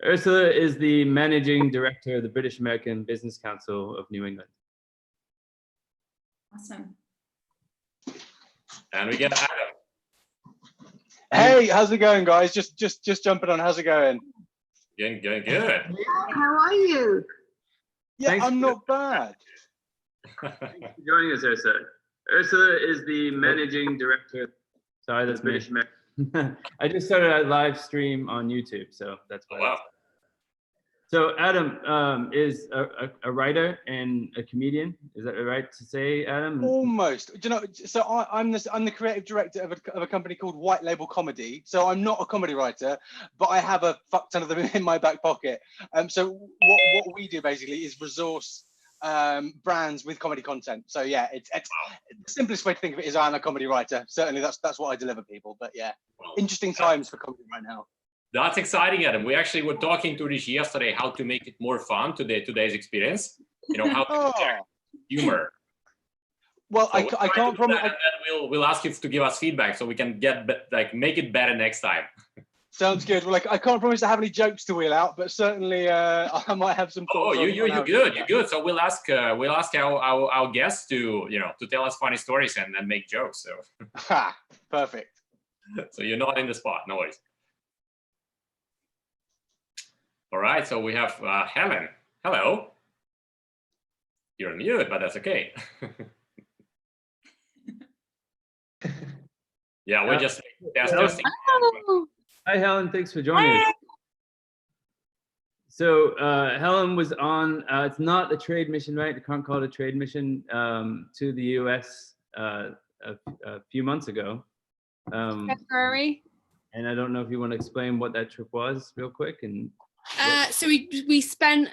Ursula is the Managing Director of the British American Business Council of New England. Awesome. And we get Adam. Hey, how's it going, guys? Just jumping on. How's it going? Good, good. How are you? Yeah, Thanks I'm not bad. Thanks for joining us, Ursula. Ursula is the Managing Director. Sorry, that's British American. I just started a live stream on YouTube, so that's why. Oh, wow. So Adam is a writer and a comedian. Is that right to say, Adam? Almost. Do you know? So I'm the creative director of a company called White Label Comedy. So I'm not a comedy writer, but I have a fuck ton of them in my back pocket. So what we do basically is resource brands with comedy content. So yeah, it's the simplest way to think of it is I'm a comedy writer. Certainly that's what I deliver people. But yeah, interesting times for comedy right now. That's exciting, Adam. We actually were talking to Rich yesterday how to make it more fun today's experience. You know, how to inject humor. Well, so I can't promise. And then we'll ask you to give us feedback so we can make it better next time. Sounds good. Well, I can't promise to have any jokes to wheel out, but certainly I might have some thoughts. Oh, you're good. You're good. So we'll ask our guests to tell us funny stories and make jokes. So ha, perfect. So you're not in the spot. No worries. All right. So we have Helen. Hello. You're on mute, but that's okay. Yeah, we're just testing. Oh. Hi, Helen. Thanks for joining us. So Helen was on, it's not a trade mission, right? You can't call it a trade mission, to the US a few months ago. February. And I don't know if you want to explain what that trip was real quick. And so we spent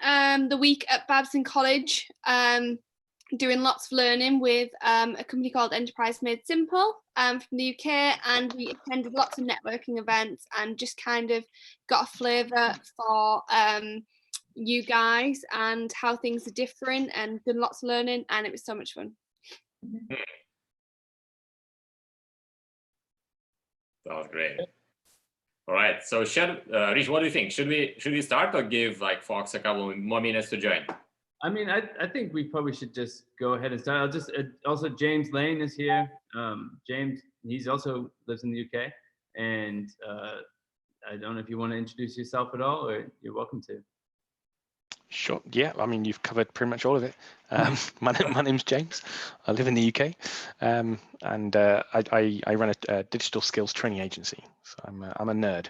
the week at Babson College doing lots of learning with a company called Enterprise Made Simple from the UK, and we attended lots of networking events and just kind of got a flavour for you guys and how things are different, and done lots of learning, and it was so much fun. That was great. All right, so Rich, what do you think? Should we start or give Fox a couple more minutes to join? I mean, I think we probably should just go ahead and start. I'll just also James Lane is here. James, he's also lives in the UK, and I don't know if you want to introduce yourself at all, or you're welcome to. Sure. Yeah. I mean, you've covered pretty much all of it. My name's James. I live in the UK, and I run a digital skills training agency. So I'm a nerd.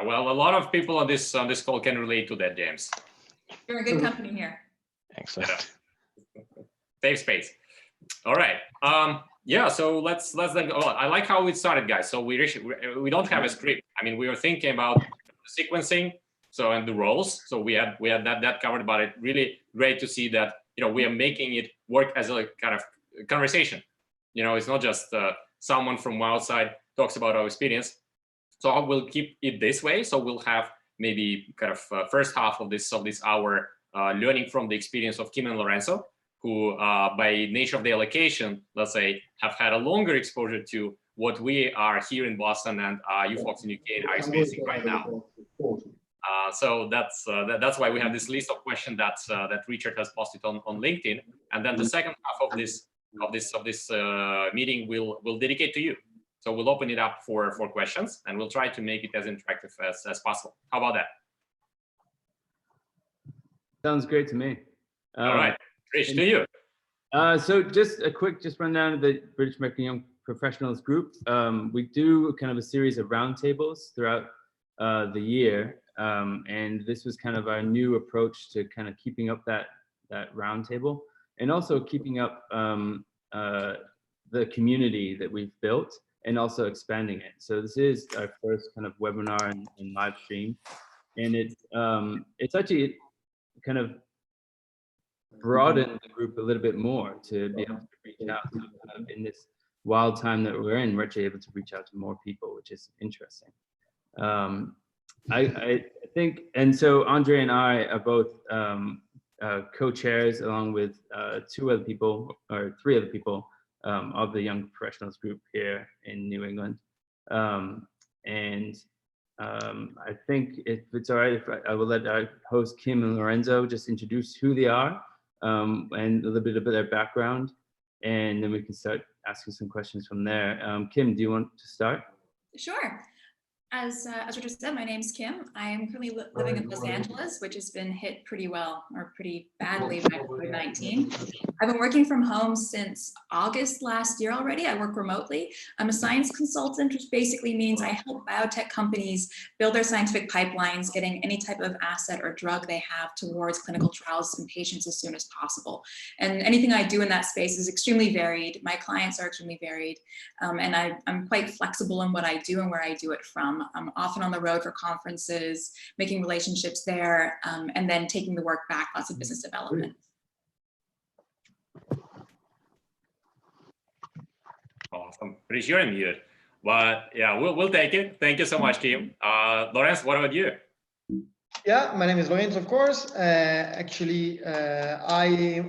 Well, a lot of people on this call can relate to that, James. You're in good company here. Excellent. Yeah. Safe space. All right. Yeah. So let's then. Oh, I like how it started, guys. So we don't have a script. I mean, we were thinking about sequencing. So and the roles. So we had that covered, but it's really great to see that we are making it work as a kind of conversation. It's not just someone from outside talks about our experience. So we'll keep it this way. So we'll have maybe kind of first half of this hour learning from the experience of Kim and Lorenzo, who by nature of the allocation, let's say, have had a longer exposure to what we are here in Boston and you folks in UK are experiencing right now. So that's why we have this list of questions that Richard has posted on LinkedIn, and then the second half of this meeting we'll dedicate to you. So we'll open it up for questions, and we'll try to make it as interactive as possible. How about that? Sounds great to me. All right, Rich, to you. So just a quick rundown of the British American Young Professionals group. We do kind of a series of roundtables throughout the year. And this was kind of our new approach to kind of keeping up that roundtable, and also keeping up the community that we've built, and also expanding it. So this is our first kind of webinar and live stream, and it's actually kind of broadened the group a little bit more to be able to reach out to, in this wild time that we're in. We're actually able to reach out to more people, which is interesting. I think, and so Andre and I are both co-chairs along with three other people of the Young Professionals group here in New England. And I think if it's all right, if I will let our host Kim and Lorenzo just introduce who they are and a little bit about their background, and then we can start asking some questions from there. Kim, do you want to start? Sure. As Richard said, my name's Kim. I am currently living in Los Angeles, which has been hit pretty well or pretty badly by COVID-19. I've been working from home since August last year already. I work remotely. I'm a science consultant, which basically means I help biotech companies build their scientific pipelines, getting any type of asset or drug they have towards clinical trials in patients as soon as possible. And anything I do in that space is extremely varied. My clients are extremely varied. And I'm quite flexible in what I do and where I do it from. I'm often on the road for conferences, making relationships there, and then taking the work back, lots of business development. Awesome. Pretty sure I'm muted, but yeah, we'll take it. Thank you so much, Kim. Lawrence, what about you? Yeah, my name is Lorenzo, of course. Actually, I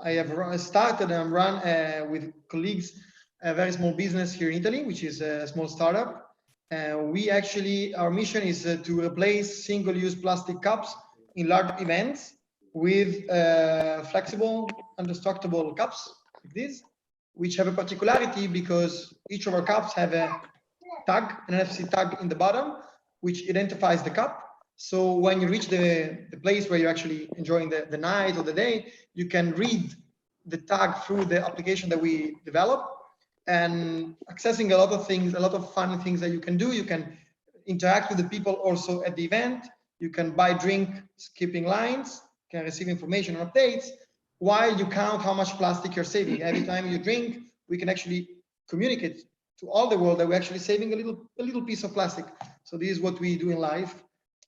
have started and run with colleagues a very small business here in Italy, which is a small startup. We actually, our mission is to replace single-use plastic cups in large events with flexible, indestructible cups like this, which have a particularity because each of our cups have a tag, an NFC tag in the bottom, which identifies the cup. So when you reach the place where you're actually enjoying the night or the day, you can read the tag through the application that we develop, and accessing a lot of things, a lot of fun things that you can do. You can interact with the people also at the event. You can buy drink, skipping lines, can receive information and updates, while you count how much plastic you're saving. Every time you drink, we can actually communicate to all the world that we're actually saving a little piece of plastic. So this is what we do in life.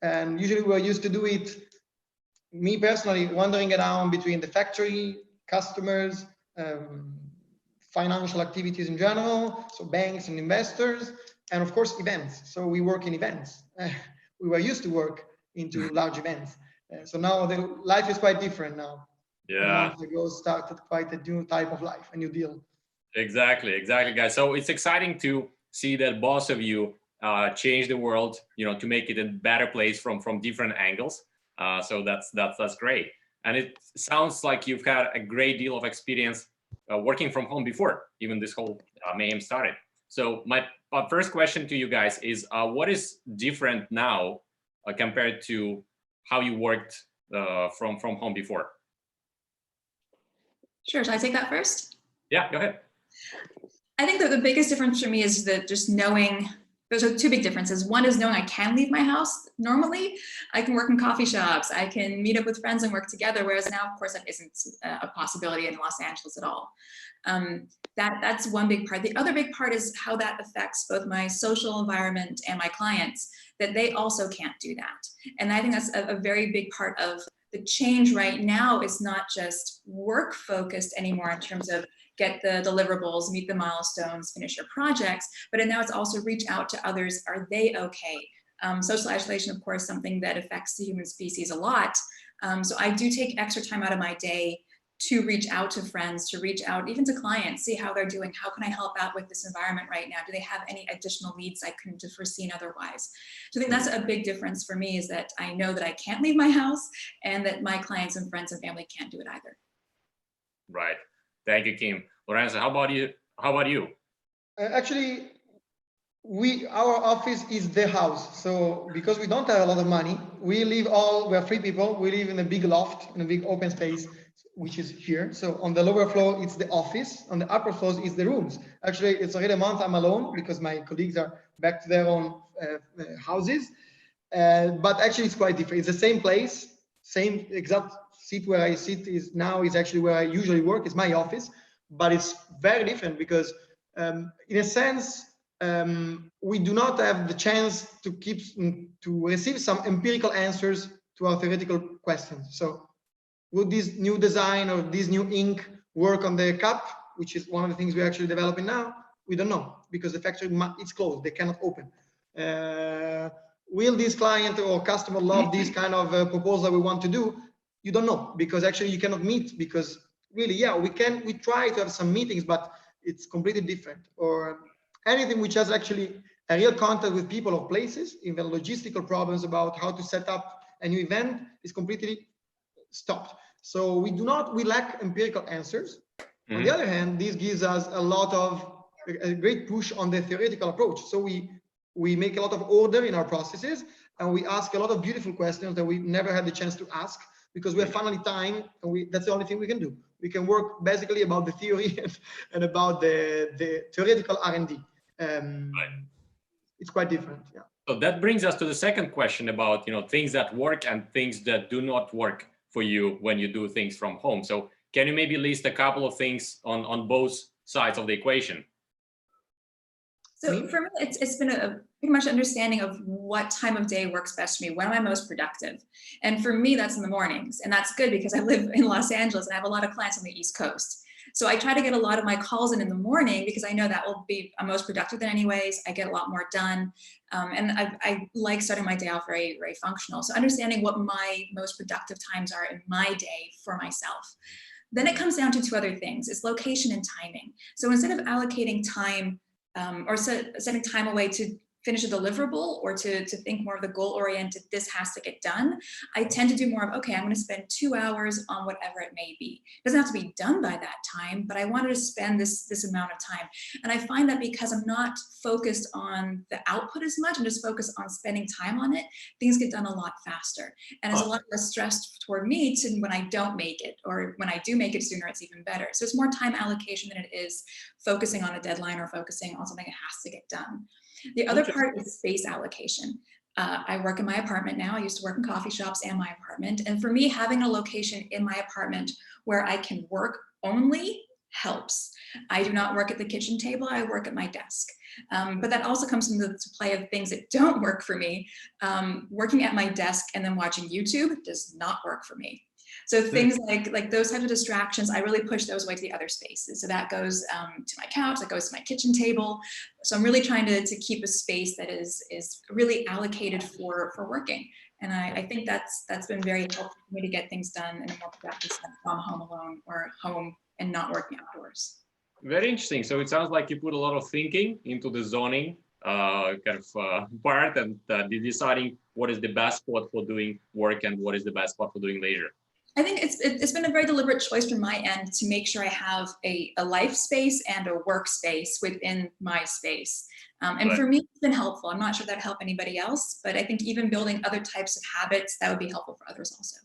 And usually we're used to do it, me personally, wandering around between the factory, customers, financial activities in general, so banks and investors, and of course events. So we work in events. We were used to work into large events. So now the life is quite different now. Yeah. A month ago started quite a new type of life, a new deal. Exactly, guys. So it's exciting to see that both of you change the world, to make it a better place from different angles. So that's great. And it sounds like you've had a great deal of experience working from home before even this whole mayhem started. So my first question to you guys is, what is different now compared to how you worked from home before? Sure, shall I take that first? Yeah, go ahead. I think that the biggest difference for me is that just knowing, there's two big differences. One is knowing I can leave my house normally. I can work in coffee shops. I can meet up with friends and work together. Whereas now, of course, that isn't a possibility in Los Angeles at all. That's one big part. The other big part is how that affects both my social environment and my clients, that they also can't do that. And I think that's a very big part of the change right now. Is not just work focused anymore in terms of get the deliverables, meet the milestones, finish your projects, but now it's also reach out to others. Are they okay? Social isolation, of course, something that affects the human species a lot. So I do take extra time out of my day to reach out to friends, to reach out even to clients, see how they're doing. How can I help out with this environment right now? Do they have any additional needs I couldn't have foreseen otherwise? So I think that's a big difference for me, is that I know that I can't leave my house and that my clients and friends and family can't do it either. Right. Thank you, Kim. Lorenzo, how about you? Actually, our office is the house. So because we don't have a lot of money, we're 3 people. We live in a big loft, in a big open space, which is here. So on the lower floor, it's the office. On the upper floors, it's the rooms. Actually, it's already a month I'm alone because my colleagues are back to their own houses. But actually, it's quite different. It's the same place, same exact seat where I sit is actually where I usually work. It's my office, but it's very different because in a sense, we do not have the chance to receive some empirical answers to our theoretical questions. So would this new design or this new ink work on the cup, which is one of the things we're actually developing now? We don't know because the factory is closed. They cannot open. Will this client or customer love this kind of proposal we want to do? You don't know, because actually you cannot meet, because really, yeah, we try to have some meetings, but it's completely different. Or anything which has actually a real contact with people or places, even logistical problems about how to set up a new event is completely stopped. So we lack empirical answers. Mm-hmm. On the other hand, this gives us a great push on the theoretical approach. So we make a lot of order in our processes, and we ask a lot of beautiful questions that we never had the chance to ask, because we have finally time, and that's the only thing we can do. We can work basically about the theory and about the theoretical R&D. It's quite different, yeah. So that brings us to the second question about, things that work and things that do not work for you when you do things from home. So can you maybe list a couple of things on both sides of the equation? So for me, it's been a pretty much understanding of what time of day works best for me. When am I most productive? And for me, that's in the mornings. And that's good because I live in Los Angeles and I have a lot of clients on the East Coast. So I try to get a lot of my calls in the morning because I know that will be I'm most productive then anyways. I get a lot more done. And I like starting my day off very, very functional. So understanding what my most productive times are in my day for myself. Then it comes down to two other things. It's location and timing. So instead of allocating time or setting time away to finish a deliverable or to think more of the goal-oriented, this has to get done, I tend to do more of, okay, I'm going to spend 2 hours on whatever it may be. It doesn't have to be done by that time, but I wanted to spend this amount of time. And I find that because I'm not focused on the output as much, I'm just focused on spending time on it, things get done a lot faster. And it's a lot less stress toward me to when I don't make it, or when I do make it sooner, it's even better. So it's more time allocation than it is focusing on a deadline or focusing on something that has to get done. The other part is space allocation. I work in my apartment now. I used to work in coffee shops and my apartment. And for me, having a location in my apartment where I can work only helps. I do not work at the kitchen table. I work at my desk. But that also comes into the play of things that don't work for me. Working at my desk and then watching YouTube does not work for me. So things like those types of distractions, I really push those away to the other spaces. So that goes to my couch, that goes to my kitchen table. So I'm really trying to keep a space that is really allocated for working. And I think that's been very helpful for me to get things done in a more productive sense from home alone or home and not working outdoors. Very interesting. So it sounds like you put a lot of thinking into the zoning part and deciding what is the best spot for doing work and what is the best spot for doing leisure. I think it's been a very deliberate choice from my end to make sure I have a life space and a workspace within my space. And for me, it's been helpful. I'm not sure that'd help anybody else, but I think even building other types of habits, that would be helpful for others also.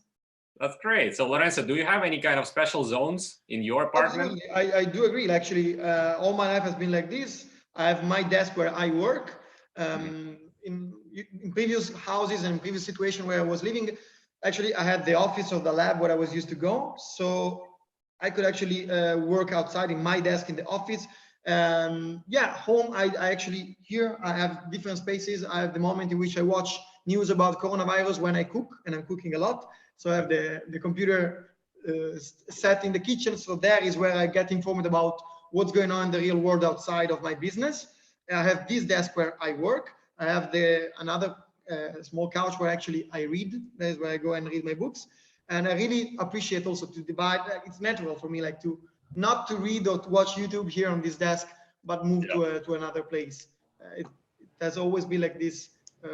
That's great. So Lorenzo, do you have any kind of special zones in your apartment? Absolutely. I do agree. Actually, all my life has been like this. I have my desk where I work. In previous houses and previous situation where I was living, actually, I had the office of the lab where I was used to go. So I could actually work outside in my desk in the office. Home, I actually, here I have different spaces. I have the moment in which I watch news about coronavirus when I cook, and I'm cooking a lot. So I have the computer set in the kitchen. So there is where I get informed about what's going on in the real world outside of my business. I have this desk where I work. I have another small couch where actually I read. That is where I go and read my books. And I really appreciate also to divide. It's natural for me, like not to read or to watch YouTube here on this desk, but move to another place. It has always been like this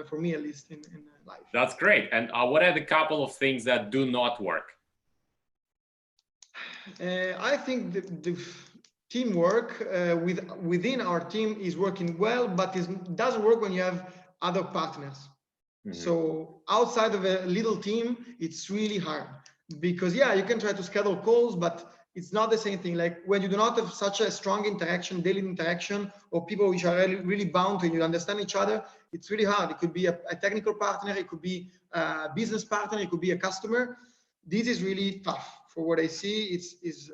for me, at least in life. That's great. And what are the couple of things that do not work? I think the teamwork within our team is working well, but it doesn't work when you have other partners. So outside of a little team, it's really hard because you can try to schedule calls, but it's not the same thing. Like when you do not have such a strong interaction, daily interaction, or people which are really bound to you understand each other, it's really hard. It could be a technical partner, it could be a business partner, it could be a customer. This is really tough for what I see. It's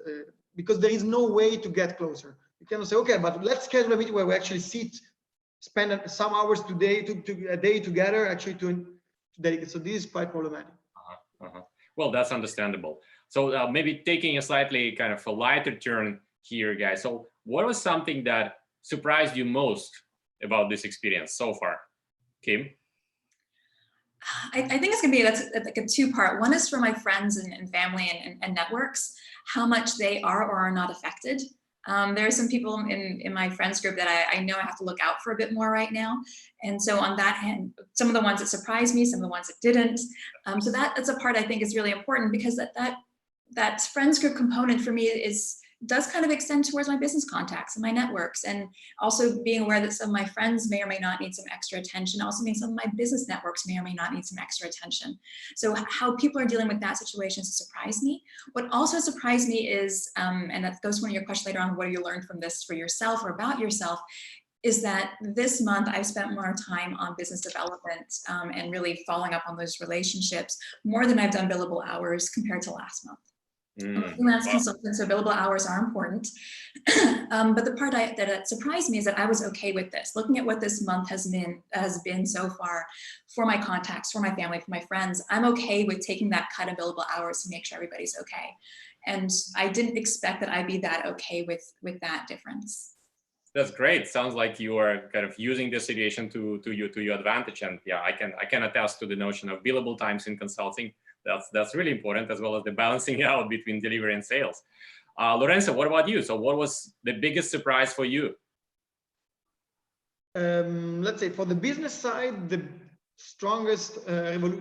because there is no way to get closer. You cannot say, okay, but let's schedule a meeting where we actually spend some hours a day together actually to dedicate. So this is quite problematic. Well, that's understandable. So maybe taking a slightly kind of a lighter turn here, guys. So what was something that surprised you most about this experience so far? Kim? I think it's gonna be that's like a two-part. One is for my friends and family and networks, how much they are or are not affected. There are some people in my friends group that I know I have to look out for a bit more right now. And so on that hand, some of the ones that surprised me, some of the ones that didn't. So that's a part I think is really important, because that friends group component for me does kind of extend towards my business contacts and my networks, and also being aware that some of my friends may or may not need some extra attention also means some of my business networks may or may not need some extra attention. So how people are dealing with that situation surprised me. What also surprised me is, and that goes to one of your questions later on, what have you learned from this for yourself or about yourself, is that this month I've spent more time on business development and really following up on those relationships more than I've done billable hours compared to last month. I'm a freelance consultant, so billable hours are important. But the part that surprised me is that I was okay with this. Looking at what this month has been so far for my contacts, for my family, for my friends, I'm okay with taking that cut of billable hours to make sure everybody's okay. And I didn't expect that I'd be that okay with that difference. That's great. Sounds like you are kind of using this situation to your advantage. And yeah, I can attest to the notion of billable times in consulting. That's really important, as well as the balancing out between delivery and sales. Lorenzo, what about you? So what was the biggest surprise for you? Let's say for the business side, the strongest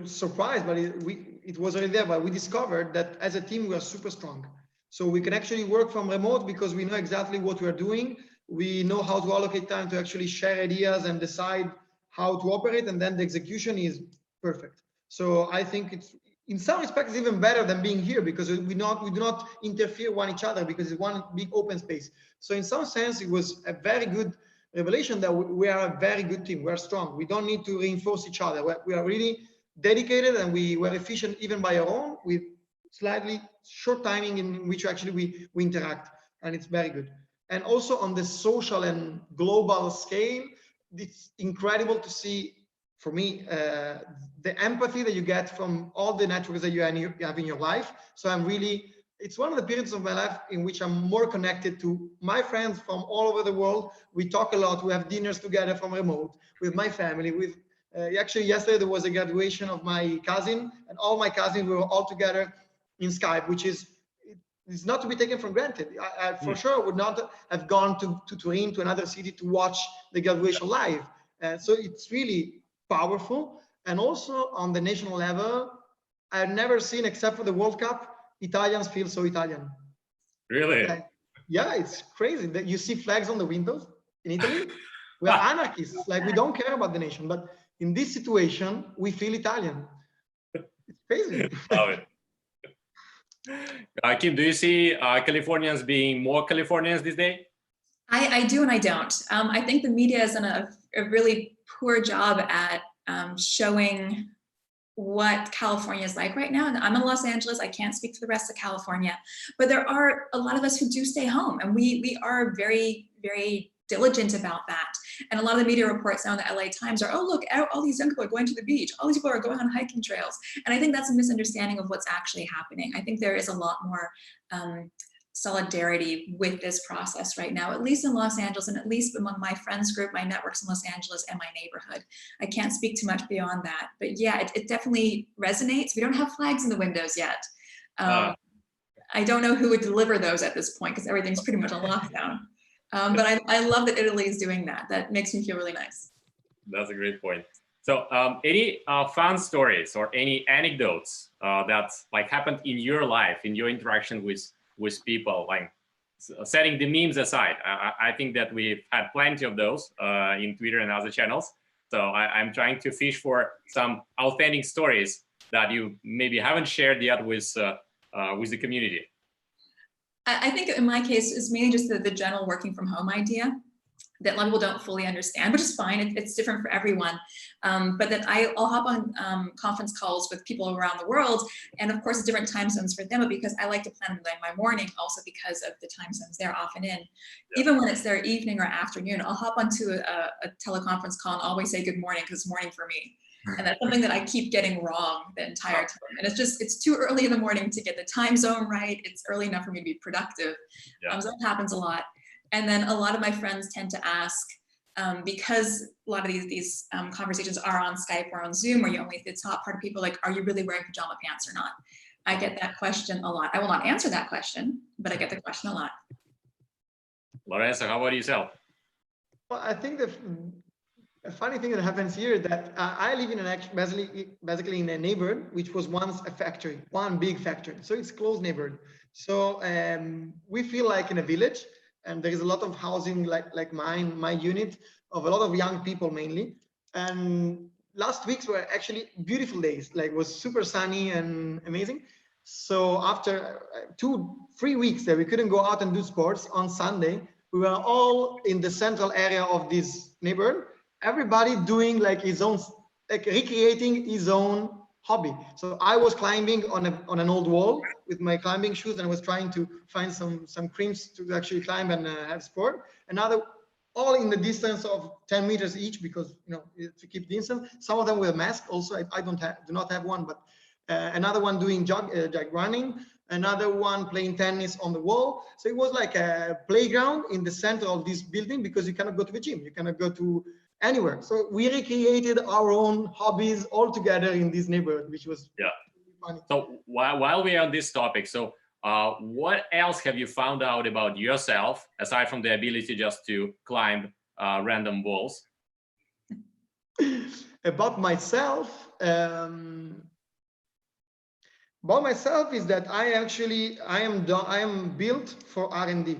surprise, but it was already there, but we discovered that as a team, we are super strong. So we can actually work from remote because we know exactly what we are doing. We know how to allocate time to actually share ideas and decide how to operate, and then the execution is perfect. So I think it's, in some respects, even better than being here, because we do not interfere one each other, because it's one big open space. So in some sense, it was a very good revelation that we are a very good team. We're strong. We don't need to reinforce each other. We are really dedicated, and we were efficient even by our own, with slightly short timing in which actually we interact, and it's very good. And also on the social and global scale, it's incredible to see, for me, the empathy that you get from all the networks that you have in your life. So it's one of the periods of my life in which I'm more connected to my friends from all over the world. We talk a lot. We have dinners together from remote with my family. Actually, yesterday there was a graduation of my cousin, and all my cousins were all together in Skype, which is not to be taken for granted. I for sure would not have gone to Turin, to another city, to watch the graduation live. So it's really powerful. And also on the national level, I've never seen, except for the World Cup, Italians feel so Italian. Really? Yeah, it's crazy that you see flags on the windows in Italy. We are anarchists, like we don't care about the nation, but in this situation, we feel Italian. It's crazy. Love it. Kim, do you see Californians being more Californians these days? I do and I don't. I think the media has done a really poor job at showing what California is like right now. And I'm in Los Angeles. I can't speak for the rest of California, but there are a lot of us who do stay home, and we are very, very diligent about that. And a lot of the media reports now in the LA Times are, oh, look, all these young people are going to the beach. All these people are going on hiking trails. And I think that's a misunderstanding of what's actually happening. I think there is a lot more solidarity with this process right now, at least in Los Angeles, and at least among my friends group, my networks in Los Angeles, and my neighborhood. I can't speak too much beyond that, but yeah, it definitely resonates. We don't have flags in the windows yet. I don't know who would deliver those at this point, because everything's pretty much on lockdown. But I love that Italy is doing that. That makes me feel really nice. That's a great point. So any fun stories or any anecdotes that like happened in your life, in your interaction with people, like setting the memes aside? I think that we've had plenty of those in Twitter and other channels. So I'm trying to fish for some authentic stories that you maybe haven't shared yet with the community. I think in my case, it's mainly just the general working from home idea that a lot of people don't fully understand, which is fine. It's different for everyone. But that I'll hop on conference calls with people around the world. And of course, different time zones for them, but because I like to plan my morning also because of the time zones they're often in. Yeah. Even when it's their evening or afternoon, I'll hop onto a teleconference call and always say good morning, because it's morning for me. And that's something that I keep getting wrong the entire time. And it's too early in the morning to get the time zone right. It's early enough for me to be productive. Yeah. So that happens a lot. And then a lot of my friends tend to ask, because a lot of these conversations are on Skype or on Zoom, or the top part of people like, are you really wearing pajama pants or not? I get that question a lot. I will not answer that question, but I get the question a lot. Lorenzo, how about yourself? Well, I think a funny thing that happens here is that I live in basically in a neighborhood which was once a factory, one big factory. So it's close neighborhood. So we feel like in a village, and there is a lot of housing like my unit of a lot of young people mainly. And last weeks were actually beautiful days, like it was super sunny and amazing. So after 2-3 weeks that we couldn't go out and do sports, on Sunday, we were all in the central area of this neighborhood, everybody doing like his own, like recreating his own hobby. So I was climbing on an old wall with my climbing shoes, and I was trying to find some creams to actually climb and have sport. Another, all in the distance of 10 meters each, because to keep distance. Some of them with a mask. Also, I do not have one, but another one doing jog running. Another one playing tennis on the wall. So it was like a playground in the center of this building, because you cannot go to the gym, you cannot go to anywhere. So we recreated our own hobbies all together in this neighborhood, which was funny. So while we are on this topic, so what else have you found out about yourself aside from the ability just to climb random walls? About myself, is that I am built for R&D.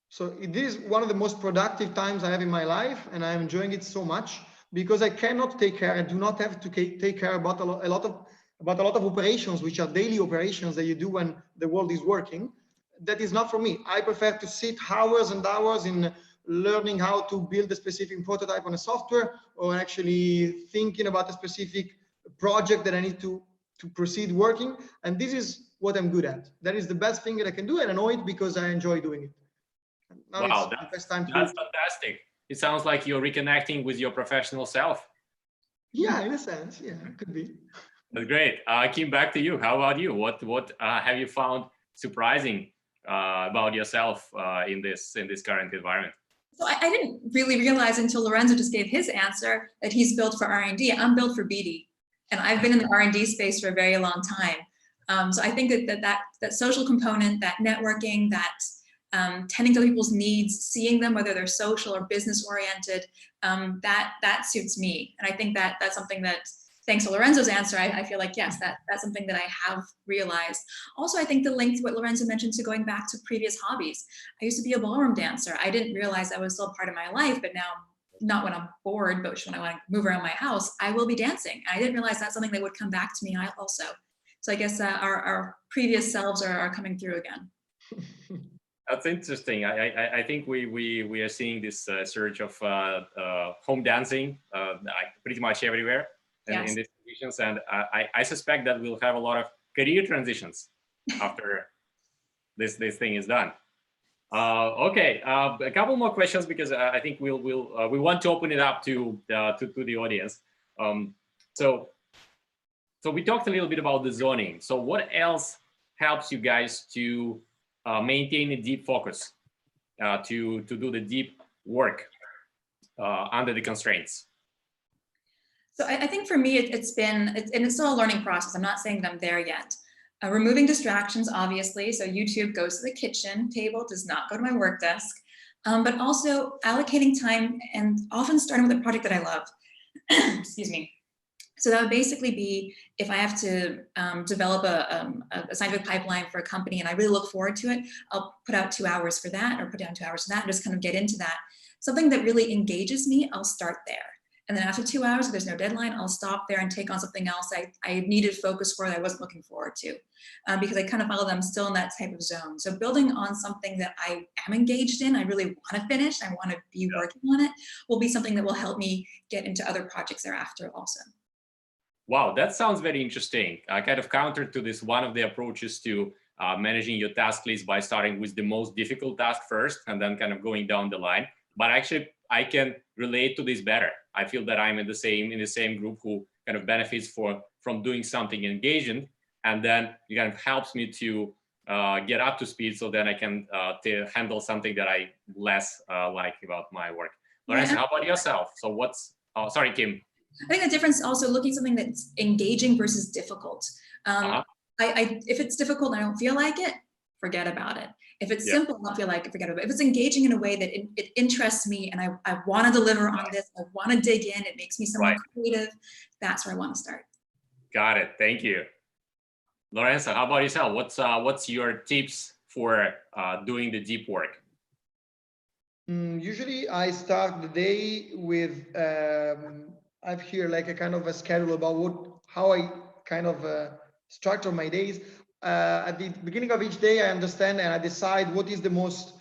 So it is one of the most productive times I have in my life, and I'm enjoying it so much, because I cannot take care, I do not have to take care about a lot of operations, which are daily operations that you do when the world is working. That is not for me. I prefer to sit hours and hours in learning how to build a specific prototype on a software, or actually thinking about a specific project that I need to proceed working. And this is what I'm good at. That is the best thing that I can do, and I know it because I enjoy doing it. Now wow, that's fantastic. It sounds like you're reconnecting with your professional self. Yeah, in a sense, yeah, it could be. That's great. Kim, back to you. How about you? What have you found surprising about yourself in this current environment? So I didn't really realize until Lorenzo just gave his answer that he's built for R&D. I'm built for BD. And I've been in the R&D space for a very long time. So I think that social component, that networking, that tending to people's needs, seeing them, whether they're social or business oriented, that suits me. And I think that's something that, thanks to Lorenzo's answer, I feel like, yes, that's something that I have realized. Also, I think the link to what Lorenzo mentioned to going back to previous hobbies. I used to be a ballroom dancer. I didn't realize that was still part of my life, but now, not when I'm bored, but when I want to move around my house, I will be dancing. I didn't realize that's something that would come back to me also. So I guess our previous selves are coming through again. That's interesting. I think we are seeing this surge of home dancing pretty much everywhere in these conditions, and I suspect that we'll have a lot of career transitions after this thing is done. Okay, a couple more questions, because I think we want to open it up to the audience. So we talked a little bit about the zoning. So what else helps you guys to maintain a deep focus, to do the deep work under the constraints? So I think for me, it's still a learning process. I'm not saying that I'm there yet. Removing distractions, obviously. So YouTube goes to the kitchen table, does not go to my work desk, but also allocating time and often starting with a project that I love. Excuse me. So that would basically be if I have to develop a scientific pipeline for a company and I really look forward to it, I'll put out 2 hours for that, or put down 2 hours for that, and just kind of get into that. Something that really engages me, I'll start there. And then after 2 hours, if there's no deadline, I'll stop there and take on something else I needed focus for that I wasn't looking forward to, because I kind of follow them still in that type of zone. So building on something that I am engaged in, I really want to finish, I want to be working on it, will be something that will help me get into other projects thereafter also. Wow, that sounds very interesting. Kind of counter to this, one of the approaches to managing your task list by starting with the most difficult task first and then kind of going down the line. But actually, I can relate to this better. I feel that I'm in the same group who kind of benefits from doing something engaging, and then it kind of helps me to get up to speed, so then I can handle something that I less like about my work. Lorenzo, how about yourself? So sorry, Kim. I think the difference also looking at something that's engaging versus difficult. If it's difficult and I don't feel like it, forget about it. If it's Yeah. simple, I don't feel like I forget about it. If it's engaging in a way that it interests me and I want to deliver on this, I want to dig in, it makes me somewhat creative, that's where I want to start. Got it. Thank you. Lorenzo, how about yourself? What's your tips for doing the deep work? Usually I start the day with, I've here like a kind of a schedule about how I kind of structure my days. At the beginning of each day, I understand and I decide what is the most,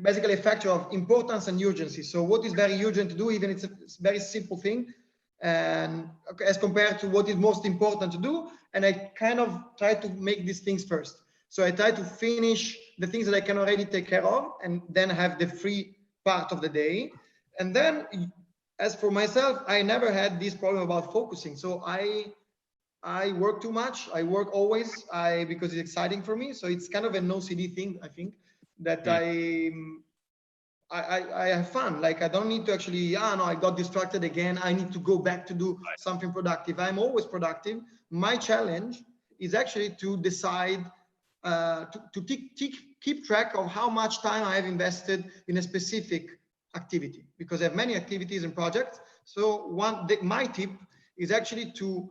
basically a factor of importance and urgency. So what is very urgent to do, even it's a very simple thing, and as compared to what is most important to do. And I kind of try to make these things first. So I try to finish the things that I can already take care of and then have the free part of the day. And then as for myself, I never had this problem about focusing. So I work too much. I work always because it's exciting for me. So it's kind of an OCD thing, I think, that I have fun. Like I don't need to actually, no, I got distracted again. I need to go back to do something productive. I'm always productive. My challenge is actually to decide, to keep track of how much time I have invested in a specific activity, because I have many activities and projects. So my tip is actually to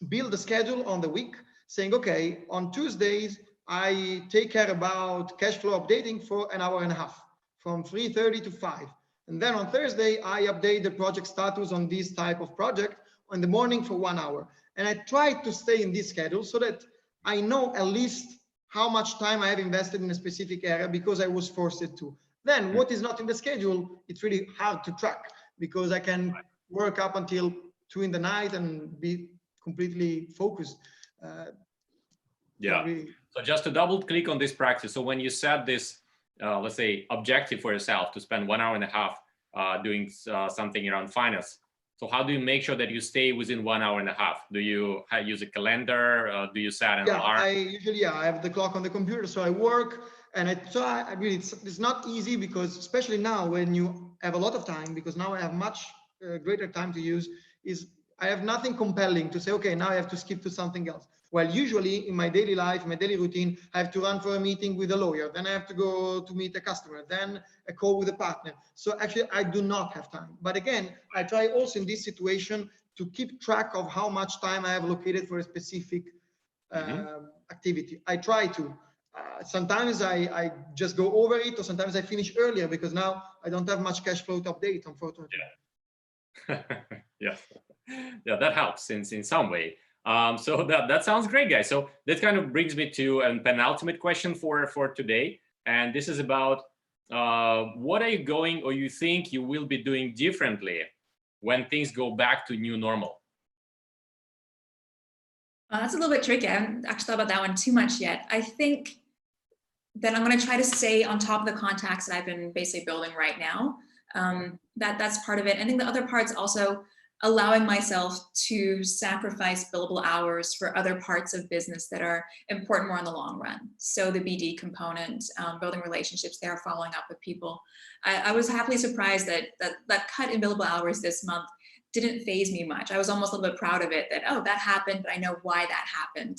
build a schedule on the week, saying, okay, on Tuesdays, I take care about cash flow updating for an hour and a half, from 3:30 to 5. And then on Thursday, I update the project status on this type of project in the morning for 1 hour. And I try to stay in this schedule so that I know at least how much time I have invested in a specific area because I was forced to. Then what is not in the schedule, it's really hard to track because I can work up until 2 in the night and be completely focused. So just to double click on this practice. So when you set this, let's say, objective for yourself to spend 1 hour and a half doing something around finance, so how do you make sure that you stay within 1 hour and a half? Do you use a calendar? Do you set an alarm? I have the clock on the computer, so I work and I try. I mean, it's not easy because especially now when you have a lot of time, because now I have much greater time to use, I have nothing compelling to say, okay, now I have to skip to something else. Well, usually in my daily life, my daily routine, I have to run for a meeting with a lawyer, then I have to go to meet a customer, then a call with a partner. So actually, I do not have time. But again, I try also in this situation to keep track of how much time I have allocated for a specific activity. I try to. Sometimes I just go over it, or sometimes I finish earlier because now I don't have much cash flow to update, unfortunately. Yeah, that helps in some way. So that sounds great, guys. So that kind of brings me to a penultimate question for today, and this is about what are you going or you think you will be doing differently when things go back to new normal? That's a little bit tricky. I haven't actually thought about that one too much yet. I think that I'm going to try to stay on top of the contacts that I've been basically building right now. That's part of it. I think the other part's also allowing myself to sacrifice billable hours for other parts of business that are important more in the long run. So the BD component, building relationships there, following up with people. I was happily surprised that cut in billable hours this month didn't faze me much. I was almost a little bit proud of it that, oh, that happened, but I know why that happened.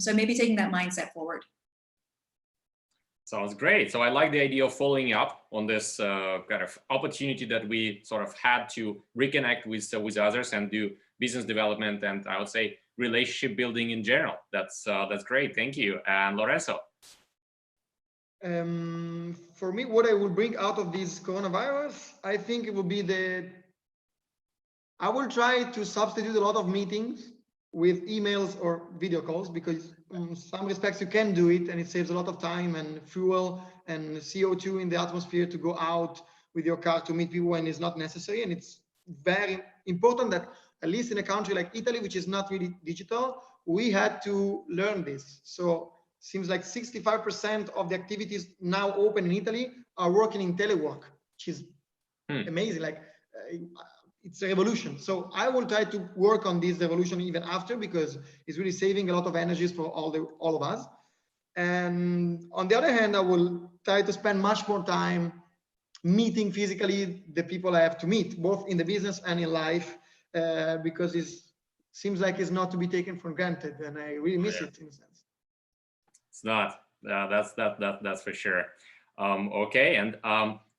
So maybe taking that mindset forward. Sounds great. So I like the idea of following up on this kind of opportunity that we sort of had to reconnect with others and do business development and I would say relationship building in general. That's great. Thank you. And Lorenzo. For me, what I will bring out of this coronavirus, I think it will be I will try to substitute a lot of meetings with emails or video calls, because in some respects you can do it and it saves a lot of time and fuel and CO2 in the atmosphere to go out with your car to meet people when it's not necessary. And it's very important that, at least in a country like Italy, which is not really digital, we had to learn this. So seems like 65% of the activities now open in Italy are working in telework, which is amazing. Like it's a revolution. So I will try to work on this revolution even after, because it's really saving a lot of energies for all of us. And on the other hand, I will try to spend much more time meeting physically the people I have to meet, both in the business and in life, because it seems like it's not to be taken for granted, and I really miss it in a sense. It's not. That's for sure. Okay, and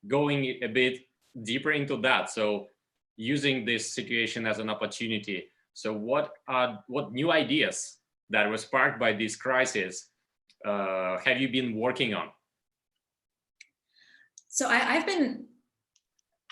going a bit deeper into that, so using this situation as an opportunity, so what new ideas that were sparked by this crisis have you been working on? So I've been,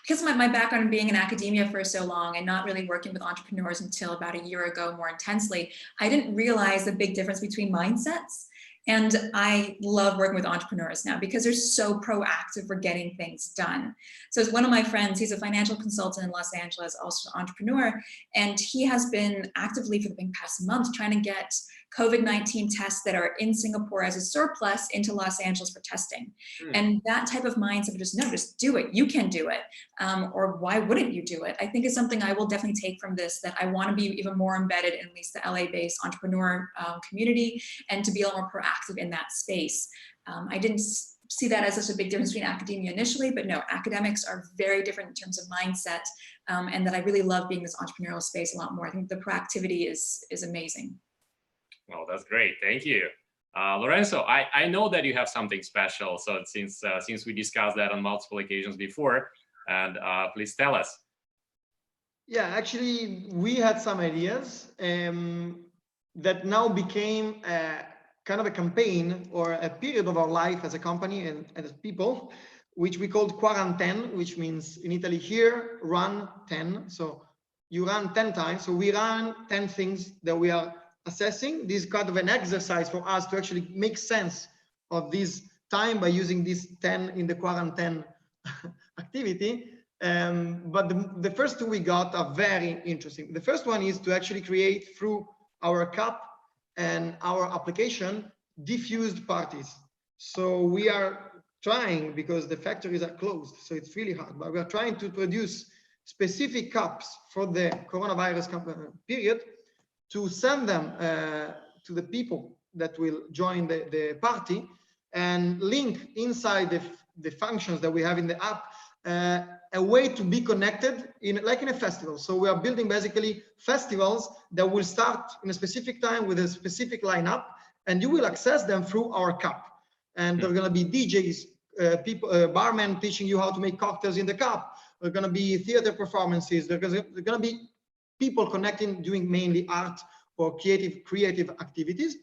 because of my background being in academia for so long and not really working with entrepreneurs until about a year ago more intensely, I didn't realize the big difference between mindsets. And I love working with entrepreneurs now because they're so proactive for getting things done. So it's one of my friends, he's a financial consultant in Los Angeles, also an entrepreneur, and he has been actively for the past month trying to get COVID-19 tests that are in Singapore as a surplus into Los Angeles for testing. And that type of mindset of just, no, just do it, you can do it. Or why wouldn't you do it? I think is something I will definitely take from this, that I want to be even more embedded in at least the LA-based entrepreneur community and to be a little more proactive in that space. I didn't see that as such a big difference between academia initially, but no, academics are very different in terms of mindset, and that I really love being in this entrepreneurial space a lot more. I think the proactivity is amazing. Well, that's great. Thank you. Lorenzo, I know that you have something special. So since we discussed that on multiple occasions before, and please tell us. Yeah, actually, we had some ideas that now became kind of a campaign or a period of our life as a company and as people, which we called quarantine, which means in Italy here, run 10. So you run 10 times. So we run 10 things that we are assessing. This is kind of an exercise for us to actually make sense of this time by using this 10 in the quarantine activity. But the first two we got are very interesting. The first one is to actually create through our cup and our application diffused parties. So we are trying, because the factories are closed, so it's really hard, but we are trying to produce specific cups for the coronavirus period to send them to the people that will join the party and link inside the functions that we have in the app a way to be connected like in a festival. So we are building basically festivals that will start in a specific time with a specific lineup, and you will access them through our cup. And there are going to be DJs, barmen teaching you how to make cocktails in the cup. There are going to be theater performances. There are going to be people connecting, doing mainly art or creative activities.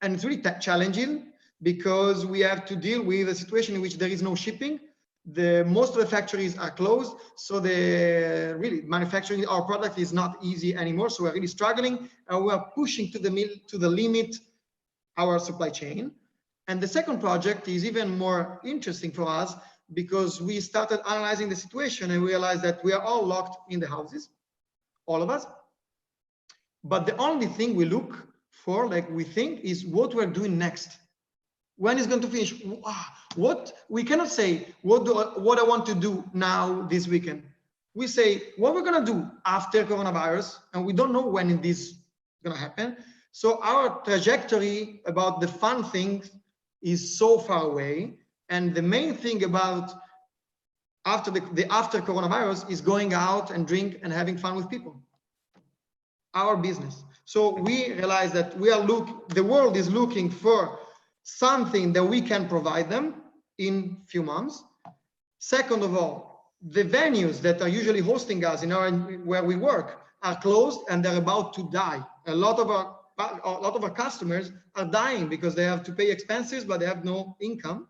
And it's really challenging because we have to deal with a situation in which there is no shipping. Most of the factories are closed, so really manufacturing our product is not easy anymore. So we're really struggling, and we are pushing to the limit our supply chain. And the second project is even more interesting for us because we started analyzing the situation and realized that we are all locked in the houses, all of us. But the only thing we look for, like we think, is what we're doing next. When is going to finish? What we cannot say what I want to do now this weekend. We say what we're going to do after coronavirus, and we don't know when this is going to happen. So our trajectory about the fun things is so far away, and the main thing about after coronavirus is going out and drink and having fun with people. Our business. So we realize that the world is looking for something that we can provide them in few months. Second of all, the venues that are usually hosting us where we work are closed and they're about to die. A lot of our customers are dying because they have to pay expenses, but they have no income.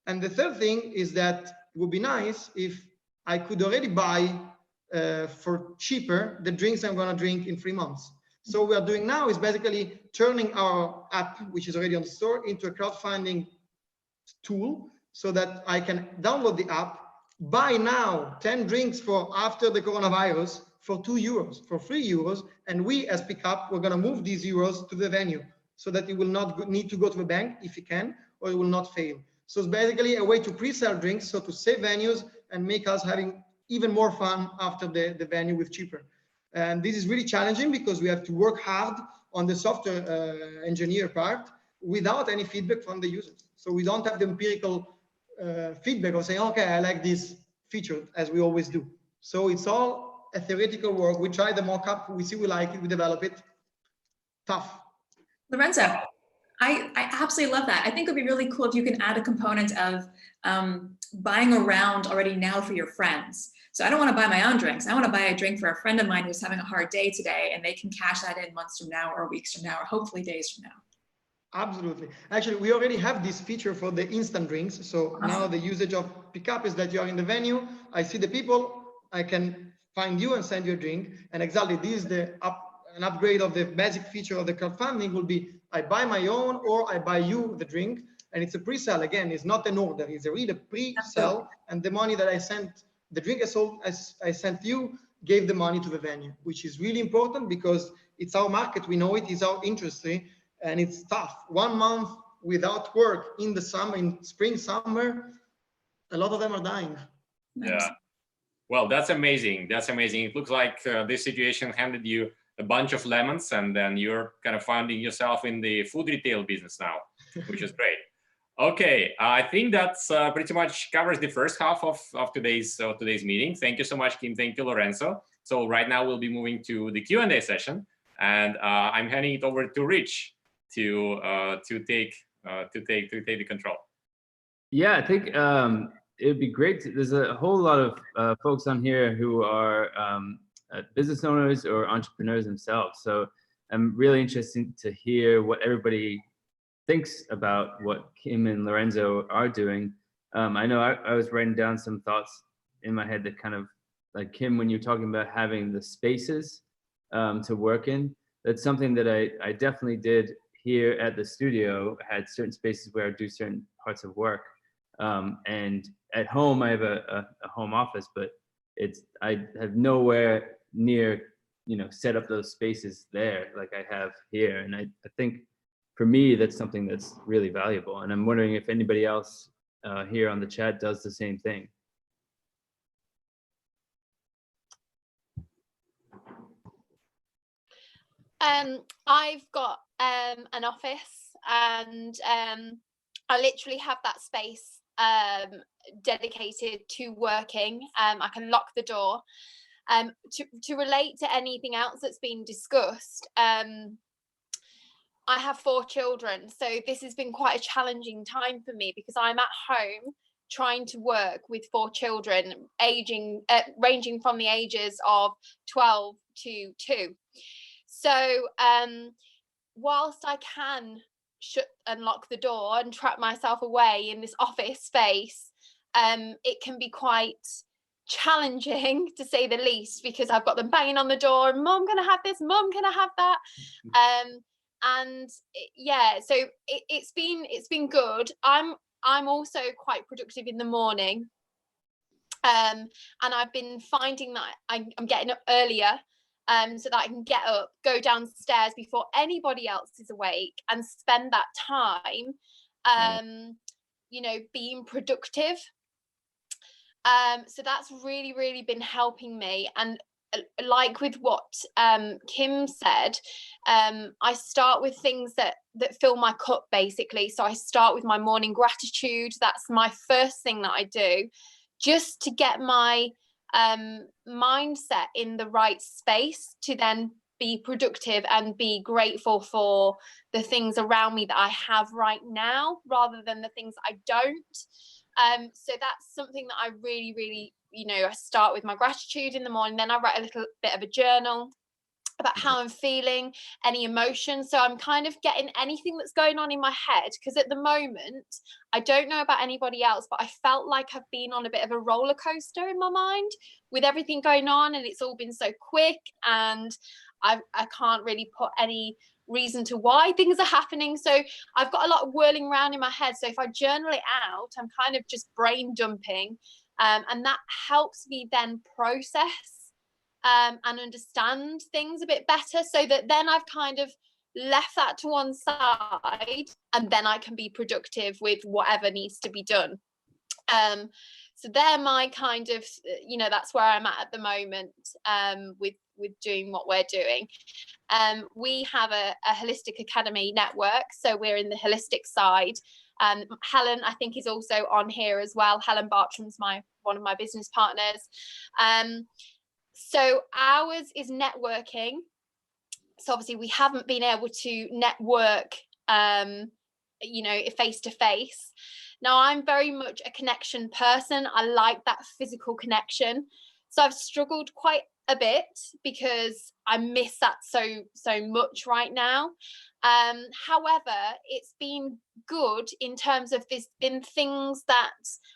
And the third thing is that it would be nice if I could already buy for cheaper the drinks I'm going to drink in 3 months. So what we are doing now is basically turning our app, which is already on the store, into a crowdfunding tool so that I can download the app, buy now 10 drinks for after the coronavirus for €2, for €3, and we as Pickup, we're going to move these euros to the venue so that you will not need to go to the bank if you can, or you will not fail. So it's basically a way to pre-sell drinks, so to save venues and make us having even more fun after the venue with cheaper. And this is really challenging because we have to work hard on the software engineer part without any feedback from the users. So we don't have the empirical feedback of saying, okay, I like this feature, as we always do. So it's all a theoretical work. We try the mock-up, we see we like it, we develop it. Tough. Lorenzo, I absolutely love that. I think it would be really cool if you can add a component of buying a round already now for your friends. So I don't want to buy my own drinks. I want to buy a drink for a friend of mine who's having a hard day today, and they can cash that in months from now or weeks from now, or hopefully days from now. Absolutely. Actually, we already have this feature for the instant drinks. So now the usage of pickup is that you are in the venue, I see the people, I can find you and send you a drink. And exactly this is an upgrade of the basic feature of the crowdfunding will be I buy my own or I buy you the drink. And it's a pre-sale. Again, it's not an order, it's a really pre-sale. And the money that I sent, the drink I sent you gave the money to the venue, which is really important because it's our market. We know it is our industry. And it's tough. 1 month without work in the summer, in spring, summer, a lot of them are dying. Yeah. Well, that's amazing. That's amazing. It looks like this situation handed you a bunch of lemons, and then you're kind of finding yourself in the food retail business now, which is great. Okay, I think that's pretty much covers the first half of today's meeting. Thank you so much, Kim. Thank you, Lorenzo. So right now we'll be moving to the Q&A session, and I'm handing it over to Rich to take the control. Yeah, I think it would be great. There's a whole lot of folks on here who are business owners or entrepreneurs themselves. So I'm really interested to hear what everybody thinks about what Kim and Lorenzo are doing. I know I was writing down some thoughts in my head that kind of, like Kim, when you're talking about having the spaces to work in, that's something that I definitely did here at the studio. I had certain spaces where I do certain parts of work. And at home, I have a home office, but I have nowhere near, set up those spaces there like I have here. And I think for me, that's something that's really valuable. And I'm wondering if anybody else here on the chat does the same thing. I've got an office, and I literally have that space dedicated to working. I can lock the door. To relate to anything else that's been discussed, I have 4 children, so this has been quite a challenging time for me because I'm at home trying to work with 4 children ranging from the ages of 12 to 2. So whilst I can shut and lock the door and trap myself away in this office space, it can be quite challenging, to say the least, because I've got them banging on the door, Mum, can I have this? Mum, can I have that? And yeah, so it's been good. I'm also quite productive in the morning, and I've been finding that I'm getting up earlier, so that I can get up, go downstairs before anybody else is awake, and spend that time, being productive. So that's really, really been helping me. And like with what Kim said, I start with things that fill my cup, basically. So I start with my morning gratitude. That's my first thing that I do, just to get my mindset in the right space to then be productive and be grateful for the things around me that I have right now, rather than the things I don't. So that's something that I really, really, I start with my gratitude in the morning. Then I write a little bit of a journal about how I'm feeling, any emotions. So I'm kind of getting anything that's going on in my head, because at the moment, I don't know about anybody else, but I felt like I've been on a bit of a roller coaster in my mind with everything going on, and it's all been so quick, and I can't really put any reason to why things are happening. So I've got a lot of whirling around in my head. So if I journal it out, I'm kind of just brain dumping, and that helps me then process and understand things a bit better, so that then I've kind of left that to one side, and then I can be productive with whatever needs to be done. So they're my kind of, that's where I'm at the moment, with doing what we're doing. We have a holistic academy network, so we're in the holistic side. Helen, I think, is also on here as well. Helen Bartram's one of my business partners. So ours is networking. So obviously we haven't been able to network you know, face to face. Now, I'm very much a connection person. I like that physical connection. So I've struggled quite a bit because I miss that so much right now. However, it's been good in terms of there's been things that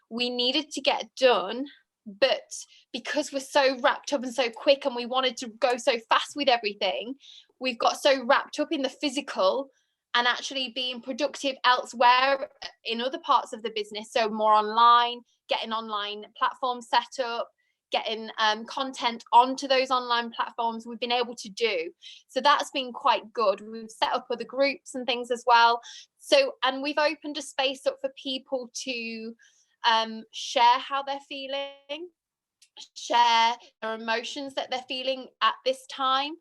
we needed to get done, but because we're so wrapped up and so quick and we wanted to go so fast with everything, we've got so wrapped up in the physical and actually being productive elsewhere in other parts of the business. So more online, getting online platforms set up, getting content onto those online platforms we've been able to do. So that's been quite good. We've set up other groups and things as well. So, and we've opened a space up for people to share how they're feeling, share their emotions that they're feeling at this time.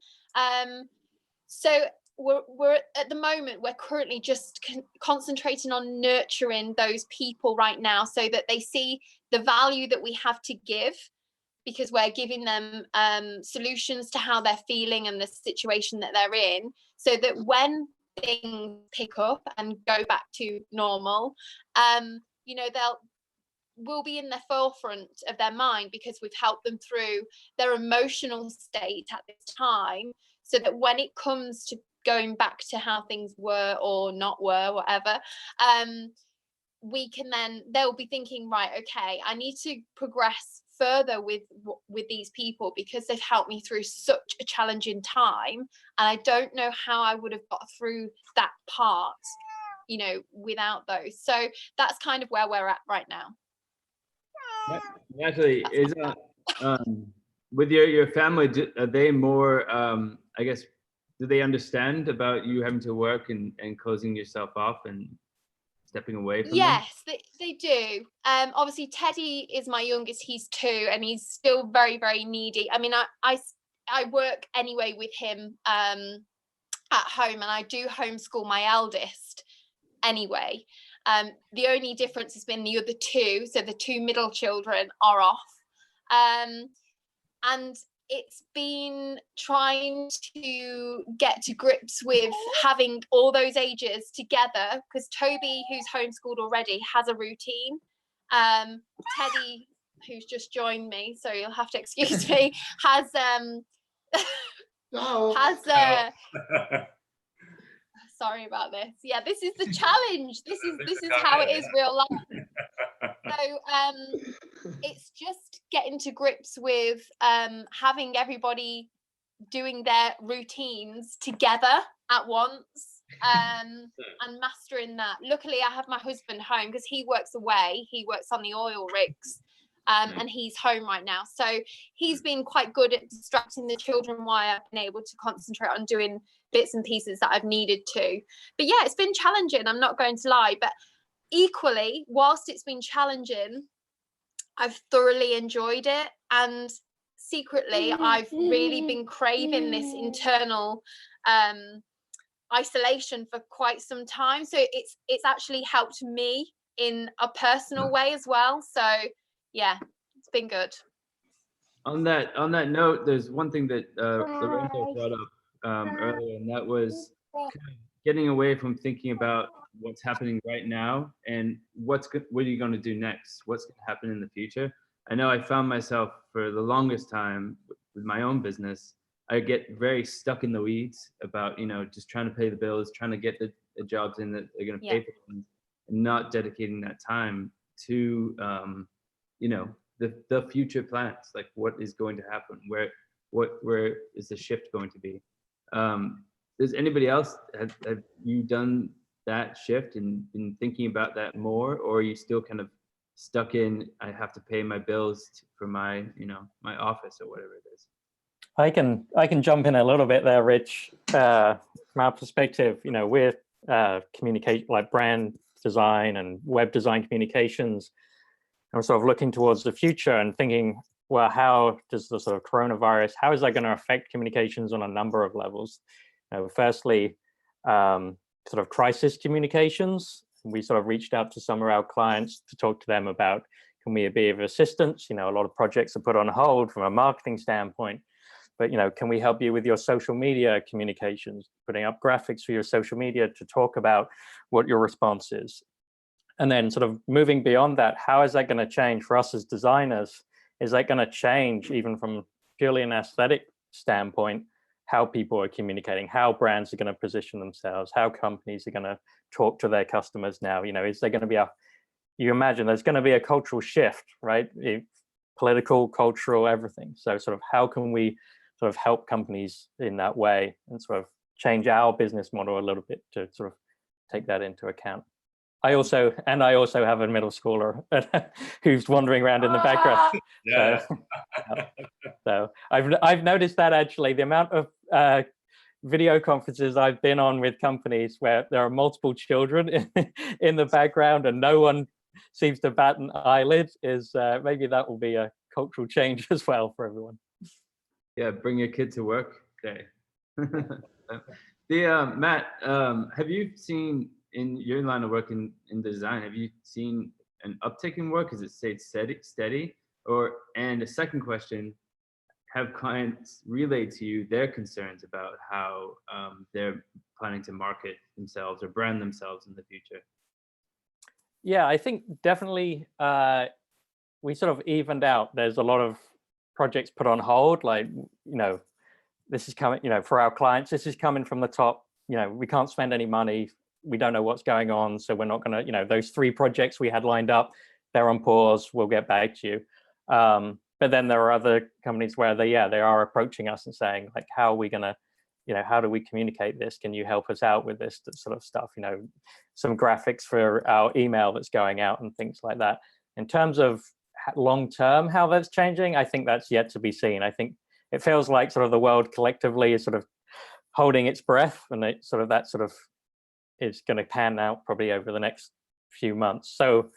So we're at the moment, we're currently just concentrating on nurturing those people right now so that they see the value that we have to give, because we're giving them solutions to how they're feeling and the situation that they're in, so that when things pick up and go back to normal, you know, will be in the forefront of their mind, because we've helped them through their emotional state at this time, so that when it comes to going back to how things were or not were, whatever, we can then, they'll be thinking, right, okay, I need to progress further with these people because they've helped me through such a challenging time, and I don't know how I would have got through that part, you know, without those. So that's kind of where we're at right now. Actually, is with your family, are they more, I guess, do they understand about you having to work and closing yourself off and stepping away from them? Yes, they do. Obviously, Teddy is my youngest. He's 2, and he's still very, very needy. I mean, I work anyway with him at home, and I do homeschool my eldest anyway. The only difference has been the other 2, so the 2 middle children are off. And it's been trying to get to grips with having all those ages together, because Toby, who's homeschooled already, has a routine. Teddy, who's just joined me, so you'll have to excuse me, has sorry about this. Yeah, this is the challenge. This is how it is real life. So it's just getting to grips with having everybody doing their routines together at once, and mastering that. Luckily, I have my husband home because he works away. He works on the oil rigs, and he's home right now. So he's been quite good at distracting the children while I've been able to concentrate on doing bits and pieces that I've needed to. But yeah, it's been challenging, I'm not going to lie. But equally, whilst it's been challenging, I've thoroughly enjoyed it, and secretly I've really been craving this internal isolation for quite some time. So it's actually helped me in a personal way as well. So yeah, it's been good. On that note, there's one thing that Lorenzo brought up earlier, and that was kind of getting away from thinking about what's happening right now and what are you going to do next, what's going to happen in the future. I know I found myself for the longest time with my own business, I get very stuck in the weeds about, you know, just trying to pay the bills, trying to get the jobs in that are going to pay for things, and not dedicating that time to you know, the future plans, like what is going to happen, where is the shift going to be. Does anybody else, have you done that shift and been thinking about that more, or are you still kind of stuck in, I have to pay my bills for my, you know, my office or whatever it is? I can jump in a little bit there, Rich. From our perspective, you know, we're communicate like brand design and web design communications, and we're sort of looking towards the future and thinking, well, how does the sort of coronavirus, how is that going to affect communications on a number of levels? Firstly, sort of crisis communications. We sort of reached out to some of our clients to talk to them about, can we be of assistance? You know, a lot of projects are put on hold from a marketing standpoint. but, you know, can we help you with your social media communications, putting up graphics for your social media to talk about what your response is? And then sort of moving beyond that, how is that going to change for us as designers? Is that going to change even from purely an aesthetic standpoint, how people are communicating, how brands are going to position themselves, how companies are going to talk to their customers now? You know, is there going to be you imagine there's going to be a cultural shift, right? Political, cultural, everything. So sort of how can we sort of help companies in that way and sort of change our business model a little bit to sort of take that into account? I also have a middle schooler who's wandering around in the background. Yeah. So I've noticed that actually the amount of video conferences I've been on with companies where there are multiple children in the background and no one seems to bat an eyelid is maybe that will be a cultural change as well for everyone. Yeah, bring your kid to work day. Matt, have you seen in your line of work in design, have you seen an uptick in work? Has it stayed steady? And a second question, have clients relayed to you their concerns about how they're planning to market themselves or brand themselves in the future? Yeah, I think definitely we sort of evened out. There's a lot of projects put on hold, like, you know, this is coming, you know, for our clients, this is coming from the top, you know, we can't spend any money. We don't know what's going on. So we're not going to, you know, those 3 projects we had lined up, they're on pause. We'll get back to you. But then there are other companies where they are approaching us and saying, like, how are we going to, you know, how do we communicate this? Can you help us out with this sort of stuff? You know, some graphics for our email that's going out and things like that. In terms of long term, how that's changing, I think that's yet to be seen. I think it feels like sort of the world collectively is sort of holding its breath, and that sort of is going to pan out probably over the next few months. So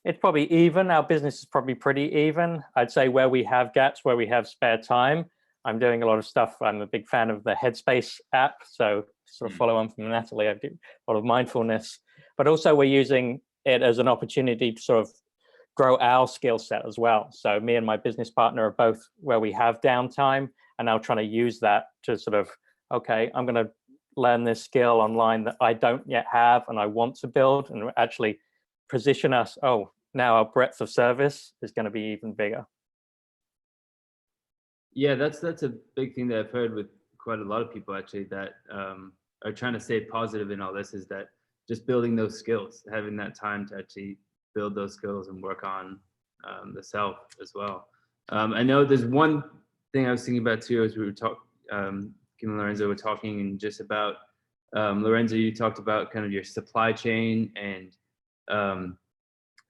it's probably even. Our business is probably pretty even. I'd say where we have gaps, where we have spare time, I'm doing a lot of stuff. I'm a big fan of the Headspace app. So sort of follow on from Natalie, I do a lot of mindfulness, but also we're using it as an opportunity to sort of grow our skill set as well. So me and my business partner are both where we have downtime and now trying to use that to sort of, okay, I'm going to learn this skill online that I don't yet have and I want to build, and actually position us, oh, now our breadth of service is going to be even bigger. Yeah, that's a big thing that I've heard with quite a lot of people actually that are trying to stay positive in all this, is that just building those skills, having that time to actually build those skills and work on the self as well. I know there's one thing I was thinking about too as we were talking, Kim and Lorenzo were talking, and just about Lorenzo, you talked about kind of your supply chain, and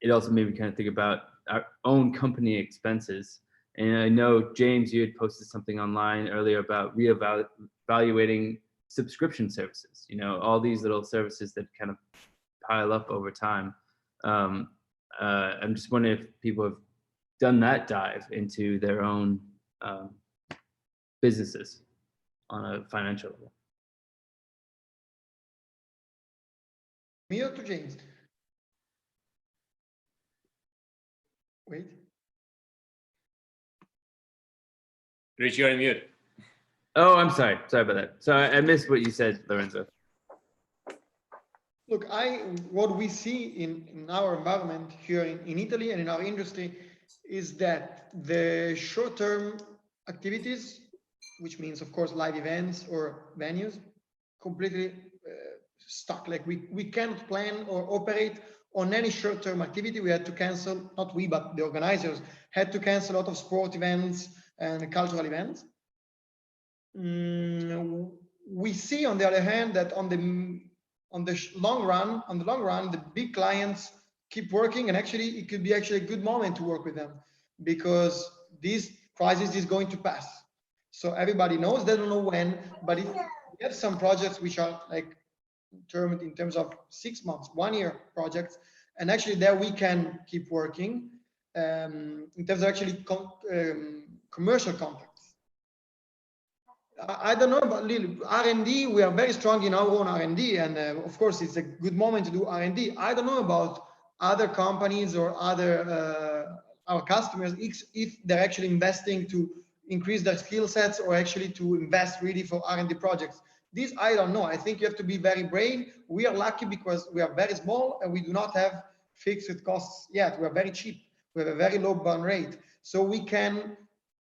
it also made me kind of think about our own company expenses. And I know, James, you had posted something online earlier about reevaluating subscription services, you know, all these little services that kind of pile up over time. I'm just wondering if people have done that dive into their own businesses on a financial level. Me or to James? Wait. Rich, you're on mute. Oh, I'm sorry. Sorry about that. So I missed what you said, Lorenzo. Look, what we see in our environment here in Italy and in our industry is that the short-term activities, which means, of course, live events or venues, completely stuck. Like we can't plan or operate on any short-term activity. We had to cancel, not we, but the organizers had to cancel a lot of sport events and cultural events. We see, on the other hand, that on the long run, the big clients keep working, and actually it could be actually a good moment to work with them, because this crisis is going to pass. So everybody knows, they don't know when, but if we have some projects which are like determined in terms of 6 months, 1 year projects, and actually there we can keep working in terms of actually commercial contacts. I don't know about R&D. We are very strong in our own R&D, and of course it's a good moment to do R&D. I don't know about other companies or other our customers, if they're actually investing to increase their skill sets or actually to invest really for R&D projects. This, I don't know. I think you have to be very brave. We are lucky because we are very small and we do not have fixed costs yet. We are very cheap. We have a very low burn rate. So we can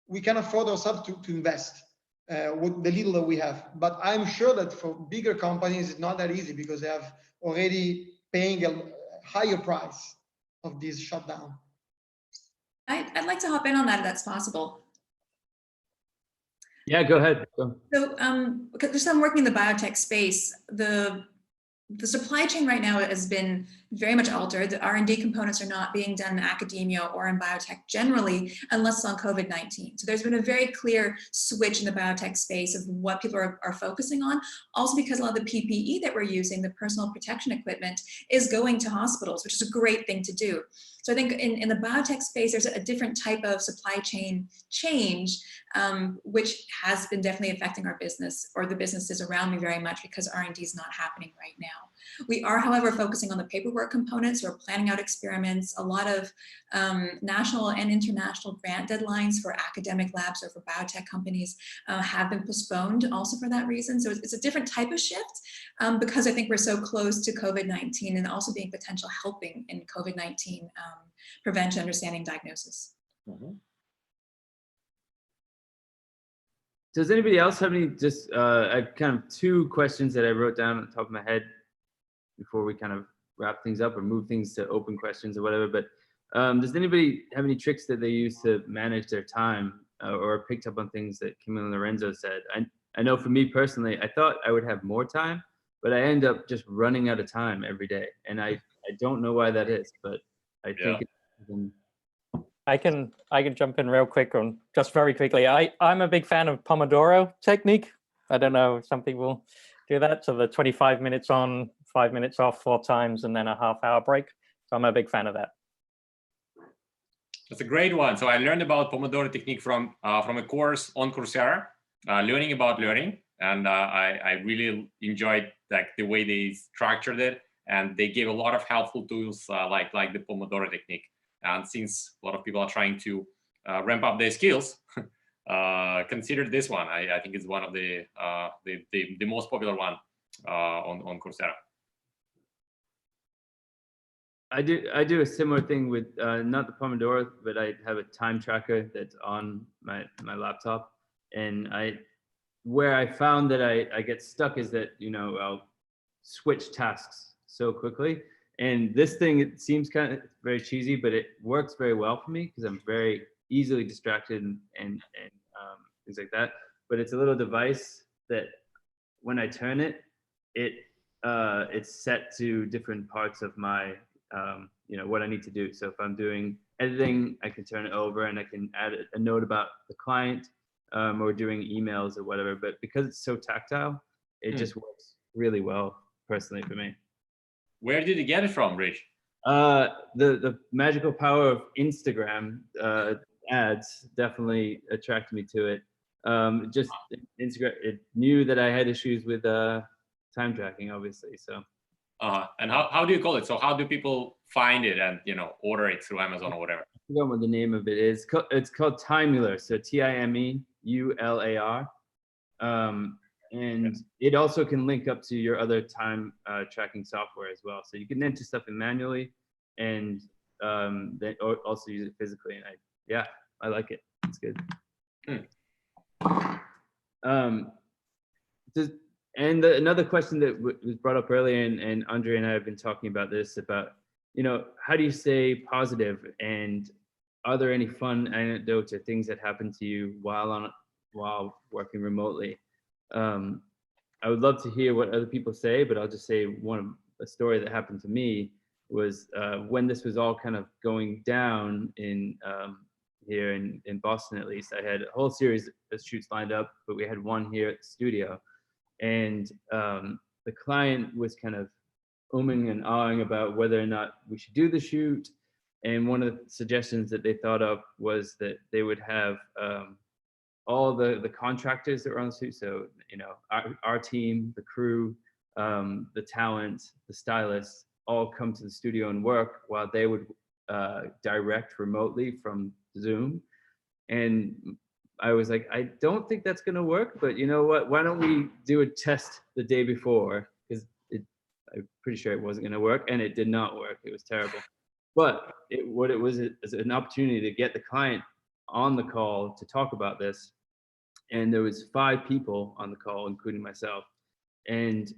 afford ourselves to invest with the little that we have. But I'm sure that for bigger companies, it's not that easy because they have already paying a higher price of this shutdown. I'd like to hop in on that if that's possible. Yeah, go ahead. Go. So because I'm working in the biotech space, the supply chain right now has been very much altered. The R&D components are not being done in academia or in biotech generally, unless it's on COVID-19. So there's been a very clear switch in the biotech space of what people are focusing on. Also because a lot of the PPE that we're using, the personal protection equipment, is going to hospitals, which is a great thing to do. So I think in the biotech space, there's a different type of supply chain change, which has been definitely affecting our business or the businesses around me very much because R&D is not happening right now. We are, however, focusing on the paperwork components. We're planning out experiments. A lot of national and international grant deadlines for academic labs or for biotech companies have been postponed also for that reason. So it's a different type of shift because I think we're so close to COVID-19 and also being potential helping in COVID-19 prevention, understanding, diagnosis. Mm-hmm. Does anybody else have any, just I kind of two questions that I wrote down on the top of my head before we kind of wrap things up or move things to open questions or whatever, but does anybody have any tricks that they use to manage their time or picked up on things that Camille and Lorenzo said? I know for me personally, I thought I would have more time, but I end up just running out of time every day. And I don't know why that is, but I think it's I can jump in real quick on just very quickly. I'm a big fan of Pomodoro technique. I don't know, some people do that. So the 25 minutes on, 5 minutes off 4 times, and then a half-hour break. So I'm a big fan of that. That's a great one. So I learned about Pomodoro technique from a course on Coursera, learning about learning, and I really enjoyed like the way they structured it, and they gave a lot of helpful tools like the Pomodoro technique. And since a lot of people are trying to ramp up their skills, consider this one. I think it's one of the most popular one on Coursera. I do a similar thing with not the Pomodoro, but I have a time tracker that's on my laptop, and where I found that I get stuck is that, you know, I'll switch tasks so quickly. And this thing, it seems kind of very cheesy, but it works very well for me because I'm very easily distracted and things like that. But it's a little device that when I turn it, it's set to different parts of my, you know, what I need to do. So if I'm doing editing, I can turn it over and I can add a note about the client or doing emails or whatever. But because it's so tactile, it just works really well personally for me. Where did you get it from, Rich? The magical power of Instagram ads definitely attracted me to it. Just Instagram, it knew that I had issues with time tracking, obviously. So. And how do you call it? So how do people find it and, you know, order it through Amazon or whatever? I forgot what the name of it is. It's called Timular. So TIMEULAR. And it also can link up to your other time tracking software as well. So you can enter stuff in manually and then also use it physically. And I like it. It's good. Another question that was brought up earlier, and Andre and I have been talking about this, about, you know, how do you stay positive, and are there any fun anecdotes or things that happen to you while working remotely? I would love to hear what other people say, but I'll just say a story that happened to me was when this was all kind of going down in here in Boston, at least. I had a whole series of shoots lined up, but we had one here at the studio, and the client was kind of umming and ahhing about whether or not we should do the shoot. And one of the suggestions that they thought of was that they would have all the contractors that were on the shoot. So, you know, our team, the crew, the talent, the stylists, all come to the studio and work while they would direct remotely from Zoom. And I was like, I don't think that's going to work, but you know what? Why don't we do a test the day before? Because I'm pretty sure it wasn't going to work, and it did not work. It was terrible. But what it was is an opportunity to get the client on the call to talk about this. And there was 5 people on the call, including myself. And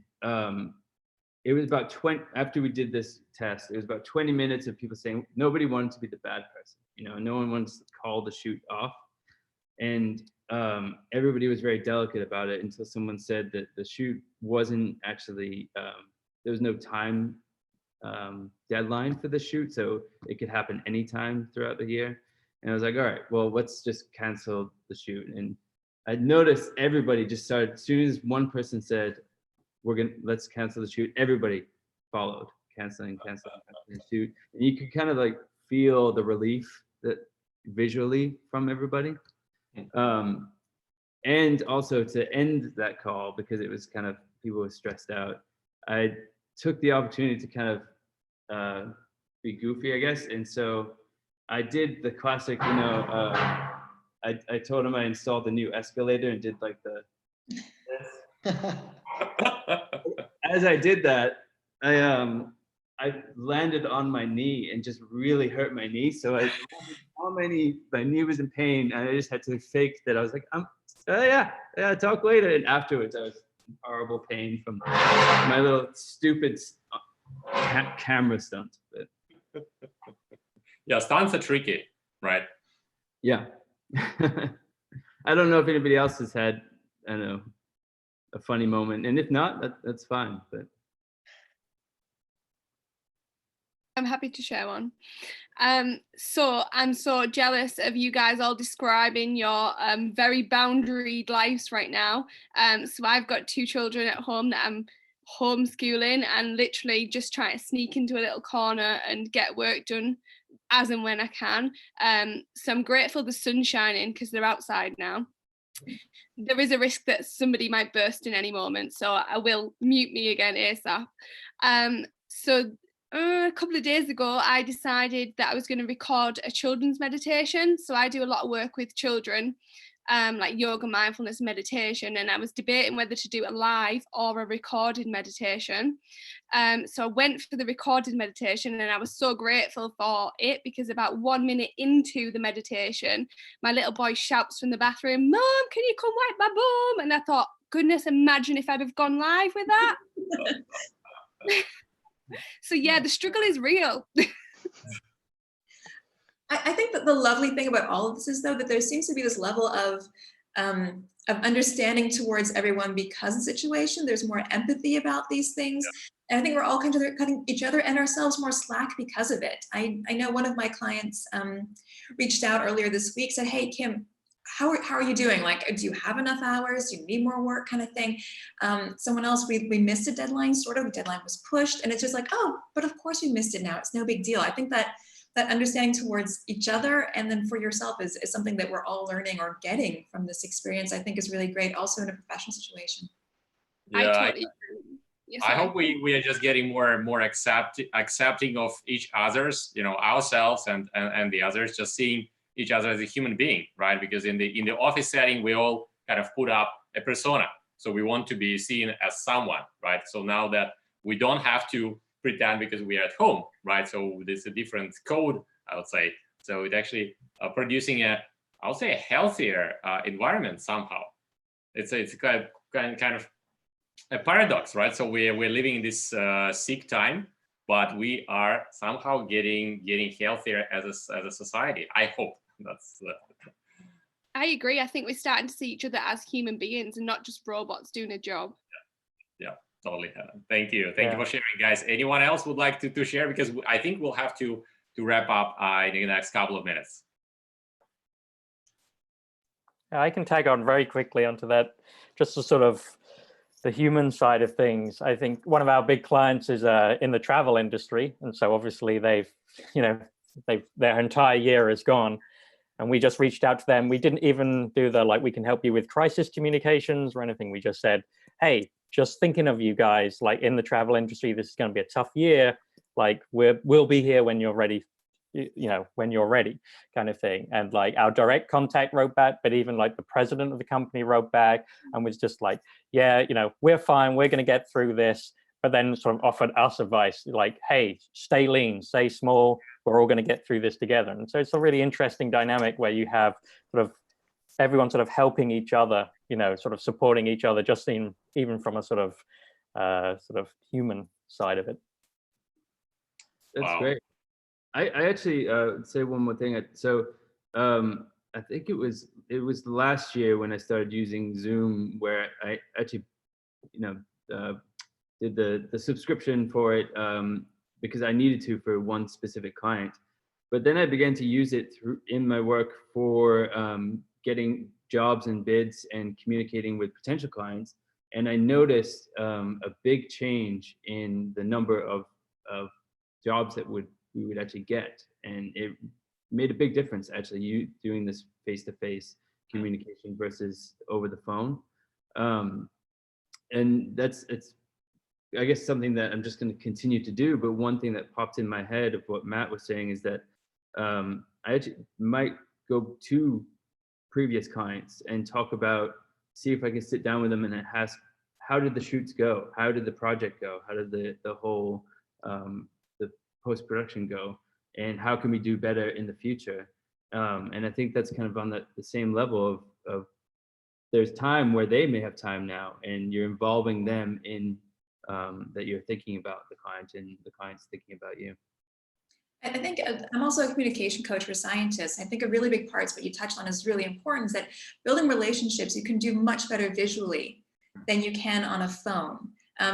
it was about 20, after we did this test, it was about 20 minutes of people saying nobody wanted to be the bad person. You know, no one wanted to call the shoot off. And everybody was very delicate about it until someone said that the shoot wasn't actually, there was no time deadline for the shoot, so it could happen anytime throughout the year. And I was like, all right, well, let's just cancel the shoot. And I noticed everybody just started, as soon as one person said, let's cancel the shoot, everybody followed, canceling the shoot. And you could kind of like feel the relief that visually from everybody. And also to end that call, because it was kind of, people were stressed out, I took the opportunity to kind of be goofy, I guess. And so I did the classic, you know, I told him I installed the new escalator and did like this. As I did that, I landed on my knee and just really hurt my knee. So I on my knee was in pain, and I just had to fake that I was like, yeah, talk later. And afterwards, I was in horrible pain from my little stupid camera stunt. But yeah, stunts are tricky, right? Yeah. I don't know if anybody else has had, I don't know, a funny moment, and if not, that's fine. But I'm happy to share one. So I'm so jealous of you guys all describing your very boundaried lives right now. So I've got 2 children at home that I'm homeschooling and literally just trying to sneak into a little corner and get work done as and when I can. So I'm grateful the sun's shining because they're outside now. There is a risk that somebody might burst in any moment, so I will mute me again ASAP. So a couple of days ago, I decided that I was going to record a children's meditation. So I do a lot of work with children, like yoga, mindfulness, meditation, and I was debating whether to do a live or a recorded meditation. So I went for the recorded meditation, and I was so grateful for it because about 1 minute into the meditation, my little boy shouts from the bathroom, "Mom, can you come wipe my bum?" And I thought, goodness, imagine if I'd have gone live with that. So yeah, the struggle is real. I think that the lovely thing about all of this is, though, that there seems to be this level of understanding towards everyone because of the situation. There's more empathy about these things. And I think we're all cutting each other and ourselves more slack because of it. I know one of my clients reached out earlier this week, said, "Hey, Kim, how are you doing? Like, do you have enough hours? Do you need more work?" kind of thing. Someone else, we missed a deadline, sort of. The deadline was pushed, and it's just like, oh, but of course we missed it now. It's no big deal. I think that understanding towards each other and then for yourself is something that we're all learning or getting from this experience, I think is really great, also in a professional situation. Yeah, I hope we are just getting more and more accepting of each other's, you know, ourselves and the others, just seeing each other as a human being, right? Because in the office setting, we all kind of put up a persona. So we want to be seen as someone, right? So now that we don't have to pretend because we are at home, right? So there's a different code, I would say. So it actually producing I would say a healthier environment somehow. It's kind of a paradox, right? So we're living in this sick time, but we are somehow getting healthier as a society. I hope that's. I agree. I think we're starting to see each other as human beings and not just robots doing a job. Yeah, totally. Thank you. Thank you for sharing, guys. Anyone else would like to share? Because I think we'll have to wrap up in the next couple of minutes. I can tag on very quickly onto that, just to sort of the human side of things. I think one of our big clients is in the travel industry. And so obviously their entire year is gone. And we just reached out to them. We didn't even do the, like, we can help you with crisis communications or anything. We just said, hey, just thinking of you guys, like in the travel industry, this is going to be a tough year. Like we'll be here when you're ready when you're ready, kind of thing. And like our direct contact wrote back, but even like the president of the company wrote back and was just like, yeah, we're fine, we're going to get through this. But then sort of offered us advice like, hey, stay lean, stay small, we're all going to get through this together. And so it's a really interesting dynamic where you have sort of everyone sort of helping each other, sort of supporting each other, just even from a sort of human side of it. That's Wow. great. I actually say one more thing. So I think it was last year when I started using Zoom, where I actually, did the subscription for it because I needed to for one specific client. But then I began to use it in my work for getting jobs and bids and communicating with potential clients. And I noticed a big change in the number of jobs that we would actually get. And it made a big difference, actually, you doing this face-to-face communication versus over the phone. And it's I guess something that I'm just going to continue to do. But one thing that popped in my head of what Matt was saying is that I actually might go to previous clients and see if I can sit down with them and ask, how did the shoots go? How did the project go? How did the whole the post-production go? And how can we do better in the future? And I think that's kind of on the same level of there's time where they may have time now, and you're involving them in that you're thinking about the client and the client's thinking about you. I think I'm also a communication coach for scientists. I think a really big part, what you touched on, is really important, is that building relationships you can do much better visually than you can on a phone.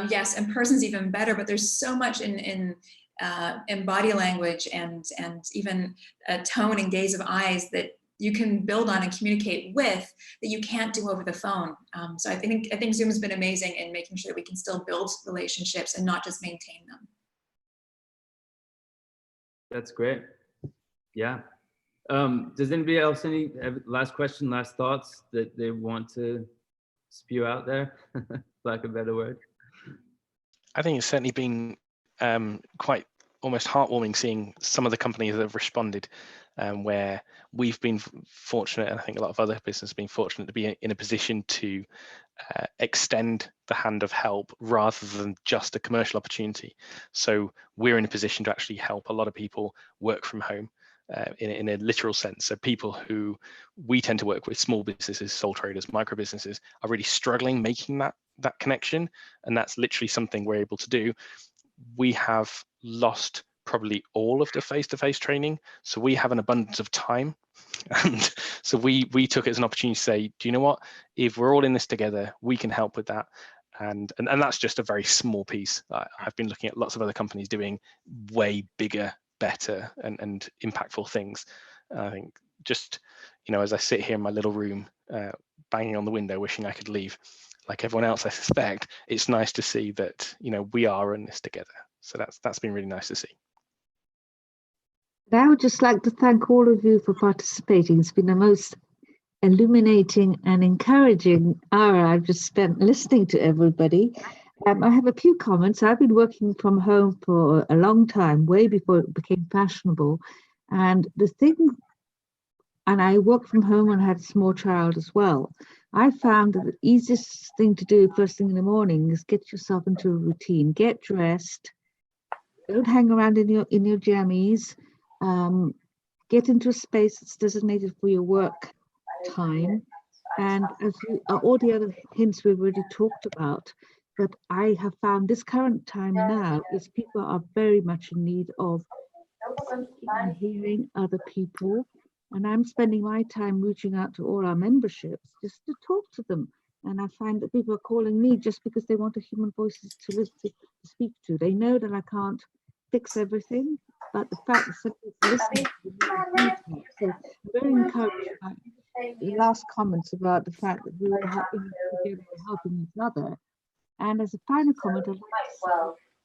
Yes, in person's even better, but there's so much in body language and even tone and gaze of eyes that you can build on and communicate with that you can't do over the phone. So I think Zoom has been amazing in making sure that we can still build relationships and not just maintain them. That's great. Yeah. Does anybody else have last question, last thoughts that they want to spew out there, for lack of a better word? I think it's certainly been quite almost heartwarming seeing some of the companies that have responded, where we've been fortunate, and I think a lot of other businesses have been fortunate to be in a position to extend the hand of help rather than just a commercial opportunity. So we're in a position to actually help a lot of people work from home in a literal sense. So people who we tend to work with, small businesses, sole traders, micro businesses, are really struggling making that connection, and that's literally something we're able to do. We have lost probably all of the face-to-face training, so we have an abundance of time, and so we took it as an opportunity to say, do you know what, if we're all in this together, we can help with that. And that's just a very small piece. I've been looking at lots of other companies doing way bigger, better and impactful things. I think just, as I sit here in my little room banging on the window wishing I could leave, like everyone else, I suspect, it's nice to see that we are in this together. So that's been really nice to see. I would just like to thank all of you for participating. It's been the most illuminating and encouraging hour I've just spent listening to everybody. I have a few comments. I've been working from home for a long time, way before it became fashionable. And I worked from home and had a small child as well. I found that the easiest thing to do first thing in the morning is get yourself into a routine, get dressed, don't hang around in your jammies, get into a space that's designated for your work time. And as all the other hints we've already talked about, but I have found this current time now is people are very much in need of hearing other people. And I'm spending my time reaching out to all our memberships just to talk to them. And I find that people are calling me just because they want a human voice to speak to. They know that I can't fix everything, but the fact that somebody's listening to me, so I'm very encouraged by the last comments about the fact that we were helping each other. And as a final comment, I'd like to say,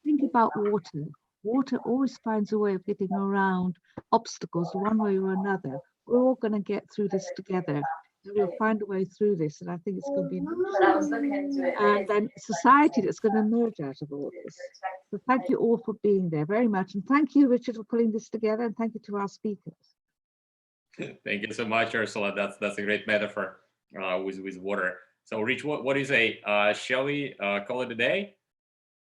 think about water. Water always finds a way of getting around obstacles one way or another. We're all going to get through this together. And we'll find a way through this, and I think it's going to be and then society that's going to emerge out of all this. So thank you all for being there very much, and thank you, Richard, for pulling this together, and thank you to our speakers. Thank you so much, Ursula. That's a great metaphor with water. So, Rich, what do you say? Shall we call it a day?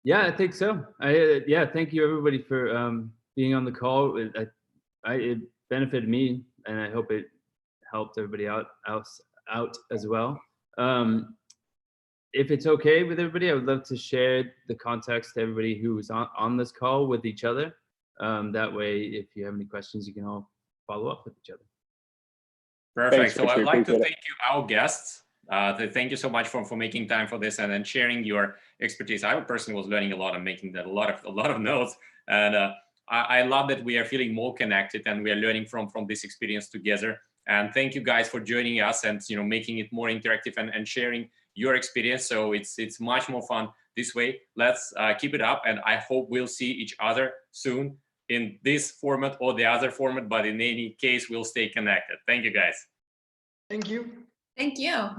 Yeah, I think so. Yeah, thank you everybody for being on the call. It benefited me, and I hope it helped everybody out as well. If it's okay with everybody, I would love to share the context to everybody who was on this call with each other. That way, if you have any questions, you can all follow up with each other. Perfect. Thanks, so I'd Richard. like to Appreciate thank you, our guests. Thank you so much for making time for this and then sharing your expertise. I personally was learning a lot and making that a lot of notes. And I love that we are feeling more connected and we are learning from this experience together. And thank you guys for joining us and making it more interactive and sharing your experience. So it's much more fun this way. Let's keep it up, and I hope we'll see each other soon in this format or the other format. But in any case, we'll stay connected. Thank you, guys. Thank you. Thank you.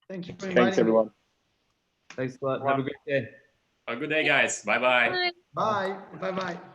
Thank you for Thanks, inviting me. everyone. Thanks a lot. Have a great day. Have a good day, guys. Bye-bye. Bye. Bye-bye.